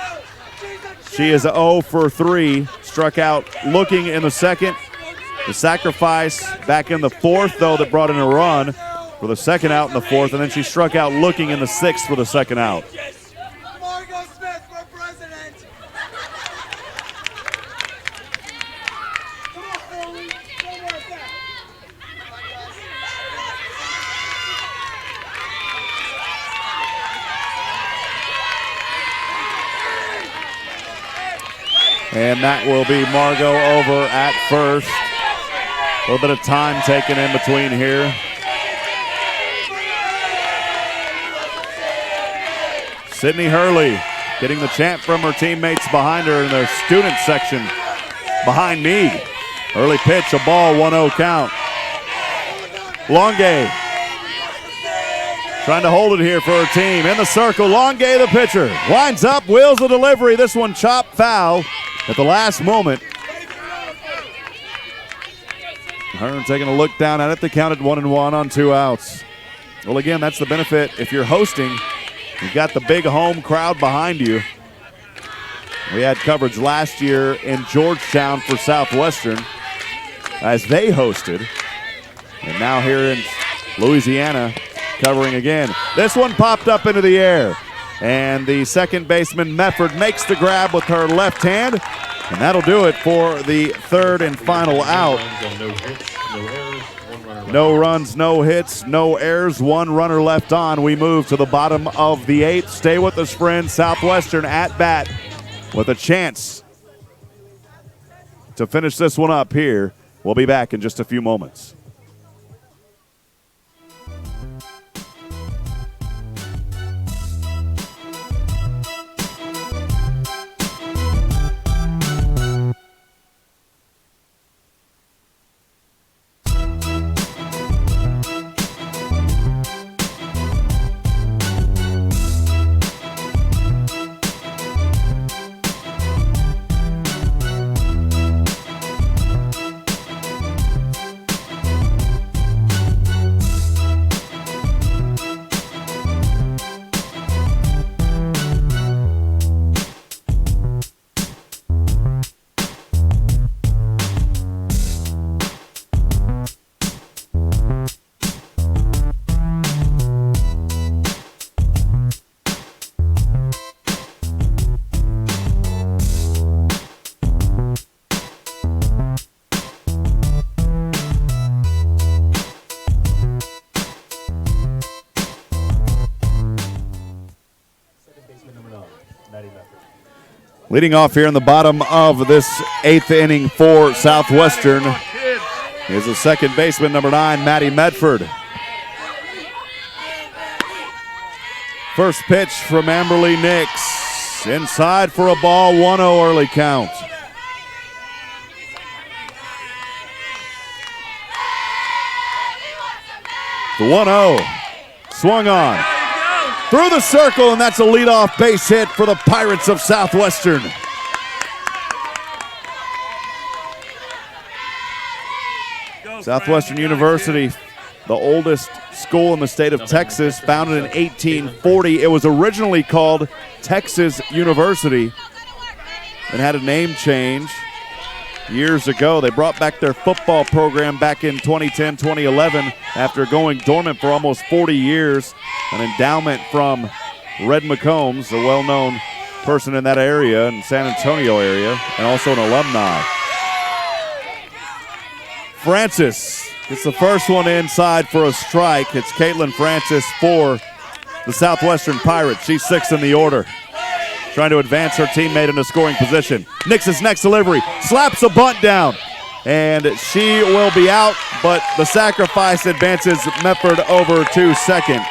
She is 0 for 3. Struck out looking in the second. The sacrifice back in the fourth, though, that brought in a run for the second out in the fourth. And then she struck out looking in the sixth for the second out. Margot Smith for president. Come on, Foley. Don't work that. And that will be Margot over at first. A little bit of time taken in between here. Sydney Hurley getting the chant from her teammates behind her in the student section behind me. Early pitch, a ball, 1-0 count. Longue trying to hold it here for her team. In the circle, Longue the pitcher. Winds up, wheels the delivery. This one chopped foul at the last moment. Hearn taking a look down at it. They counted 1-1 on 2 outs. Well, again, that's the benefit. If you're hosting, you've got the big home crowd behind you. We had coverage last year in Georgetown for Southwestern as they hosted. And now here in Louisiana, covering again. This one popped up into the air. And the second baseman, Medford, makes the grab with her left hand. And that'll do it for the third and final out. No runs, no hits, no errors, 1 runner left on. We move to the bottom of the 8th. Stay with us, friends. Southwestern at bat with a chance to finish this one up here. We'll be back in just a few moments. Leading off here in the bottom of this 8th inning for Southwestern is the second baseman, number 9, Maddie Medford. First pitch from Amberly Nix. Inside for a ball, 1-0 early count. The 1-0 swung on. Through the circle, and that's a leadoff base hit for the Pirates of Southwestern. Southwestern University, the oldest school in the state of Texas, founded in 1840. It was originally called Texas University and had a name change years ago. They brought back their football program back in 2010, 2011 after going dormant for almost 40 years. An endowment from Red McCombs, a well-known person in that area, in San Antonio area, and also an alumni. Francis gets the first one inside for a strike. It's Caitlin Francis for the Southwestern Pirates. She's 6th in the order, trying to advance her teammate into scoring position. Nix's next delivery, slaps a bunt down, and she will be out, but the sacrifice advances Medford over to second.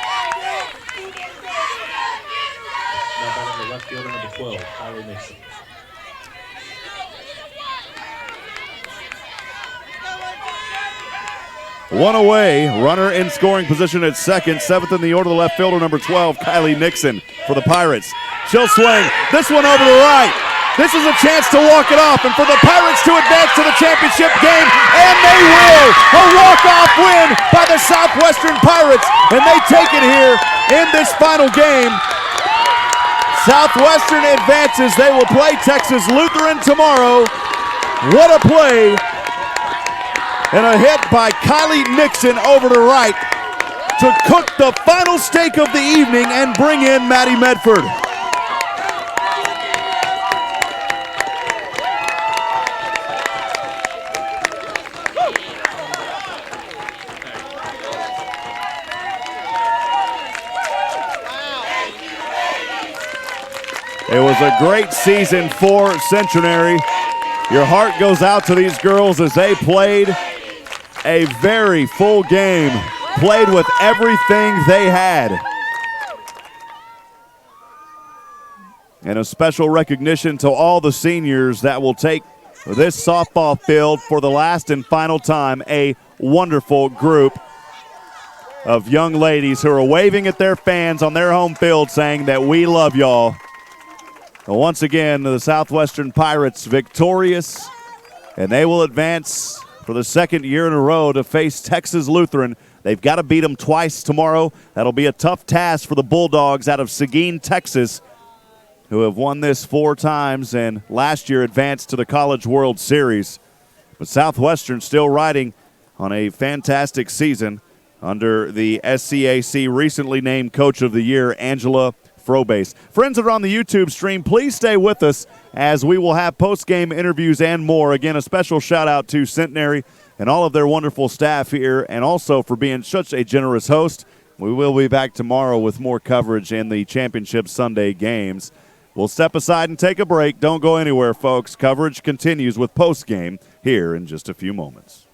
One away, runner in scoring position at second. 7th in the order, the left fielder, number 12, Kylie Nixon for the Pirates. She'll swing, this one over the right. This is a chance to walk it off, and for the Pirates to advance to the championship game, and they will. A walk-off win by the Southwestern Pirates, and they take it here in this final game. Southwestern advances. They will play Texas Lutheran tomorrow. What a play. And a hit by Kylie Nixon over to right to cook the final steak of the evening and bring in Maddie Medford. It was a great season for Centenary. Your heart goes out to these girls as they played a very full game, played with everything they had. And a special recognition to all the seniors that will take this softball field for the last and final time. A wonderful group of young ladies who are waving at their fans on their home field saying that we love y'all. Well, once again, the Southwestern Pirates victorious, and they will advance for the second year in a row to face Texas Lutheran. They've got to beat them twice tomorrow. That'll be a tough task for the Bulldogs out of Seguin, Texas, who have won this 4 times and last year advanced to the College World Series. But Southwestern still riding on a fantastic season under the SCAC recently named Coach of the Year, Angela Frobase. Friends that are on the YouTube stream, please stay with us as we will have post-game interviews and more. Again, a special shout-out to Centenary and all of their wonderful staff here, and also for being such a generous host. We will be back tomorrow with more coverage in the Championship Sunday games. We'll step aside and take a break. Don't go anywhere, folks. Coverage continues with Postgame here in just a few moments.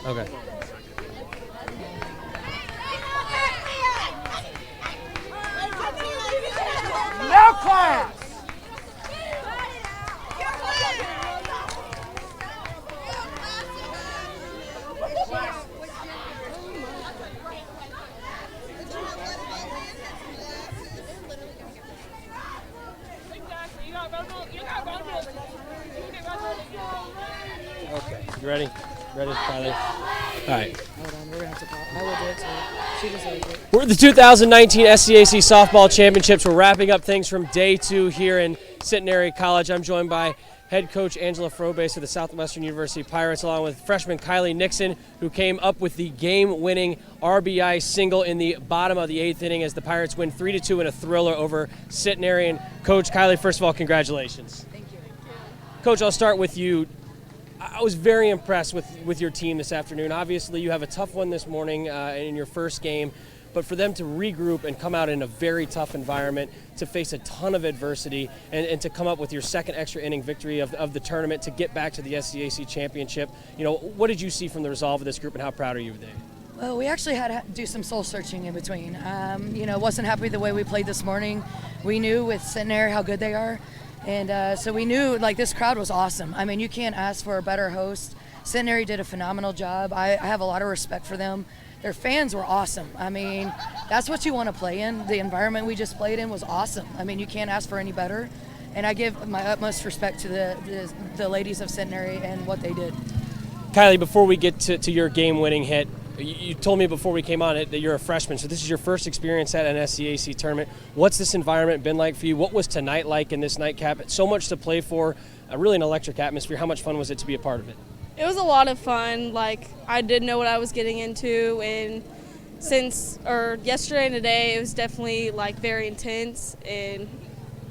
Okay. Now class! Okay, you ready? Ready, Kylie? All right. Hold on, we're gonna have to call. I will do it too. She deserves it. We're at the 2019 SCAC Softball Championships. We're wrapping up things from day 2 here in Centenary College. I'm joined by head coach Angela Frobase of the Southwestern University Pirates, along with freshman Kylie Nixon, who came up with the game-winning RBI single in the bottom of the 8th inning as the Pirates win 3-2 in a thriller over Centenary. And Coach Kylie, first of all, congratulations. Thank you. Coach, I'll start with you. I was very impressed with your team this afternoon. Obviously, you have a tough one this morning in your first game, but for them to regroup and come out in a very tough environment, to face a ton of adversity, and to come up with your second extra inning victory of the tournament to get back to the SCAC championship, what did you see from the resolve of this group, and how proud are you of them? Well, we actually had to do some soul searching in between. Wasn't happy the way we played this morning. We knew with Centenary how good they are. And so we knew, this crowd was awesome. I mean, you can't ask for a better host. Centenary did a phenomenal job. I have a lot of respect for them. Their fans were awesome. I mean, that's what you want to play in. The environment we just played in was awesome. I mean, you can't ask for any better. And I give my utmost respect to the ladies of Centenary and what they did. Kylie, before we get to your game-winning hit, you told me before we came on that you're a freshman, so this is your first experience at an SCAC tournament. What's this environment been like for you? What was tonight like in this nightcap? So much to play for, really an electric atmosphere. How much fun was it to be a part of it? It was a lot of fun. I didn't know what I was getting into, and yesterday and today, it was definitely very intense, and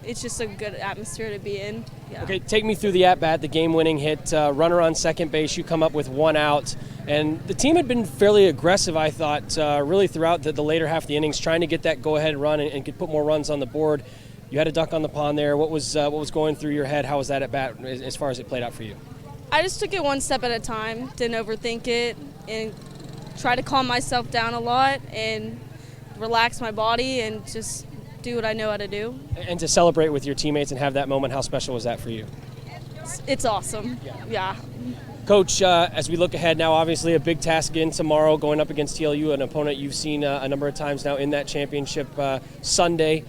it's just a good atmosphere to be in. Yeah. Okay, take me through the at-bat, the game-winning hit, runner on second base. You come up with 1 out, and the team had been fairly aggressive, I thought, really throughout the later half of the innings, trying to get that go-ahead run and could put more runs on the board. You had a duck on the pond there. What was going through your head? How was that at-bat as far as it played out for you? I just took it one step at a time, didn't overthink it, and tried to calm myself down a lot and relax my body and just do what I know how to do. And to celebrate with your teammates and have that moment, how special was that for you? It's awesome. Yeah. Coach, as we look ahead now, obviously a big task again tomorrow, going up against TLU, an opponent you've seen a number of times now in that championship Sunday.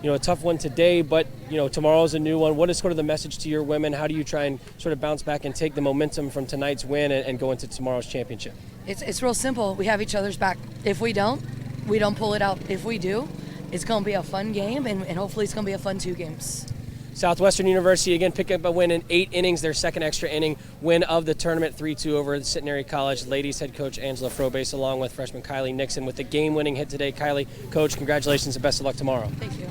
A tough one today, but tomorrow's a new one. What is sort of the message to your women? How do you try and sort of bounce back and take the momentum from tonight's win and go into tomorrow's championship? It's real simple. We have each other's back. If we don't pull it out. If we do, it's going to be a fun game, and hopefully it's going to be a fun 2 games. Southwestern University, again, pick up a win in 8 innings, their second extra inning win of the tournament, 3-2 over Centenary College. Ladies head coach Angela Frobase, along with freshman Kylie Nixon with the game-winning hit today. Kylie, Coach, congratulations and best of luck tomorrow. Thank you.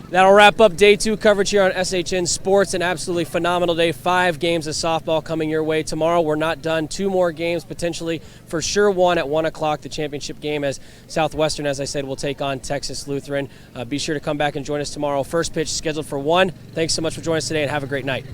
That'll wrap up day 2 coverage here on SHN Sports. An absolutely phenomenal day. 5 games of softball coming your way. Tomorrow we're not done. 2 more games, potentially for sure 1 at 1 o'clock, the championship game, as Southwestern, as I said, will take on Texas Lutheran. Be sure to come back and join us tomorrow. First pitch scheduled for 1. Thanks so much for joining us today, and have a great night.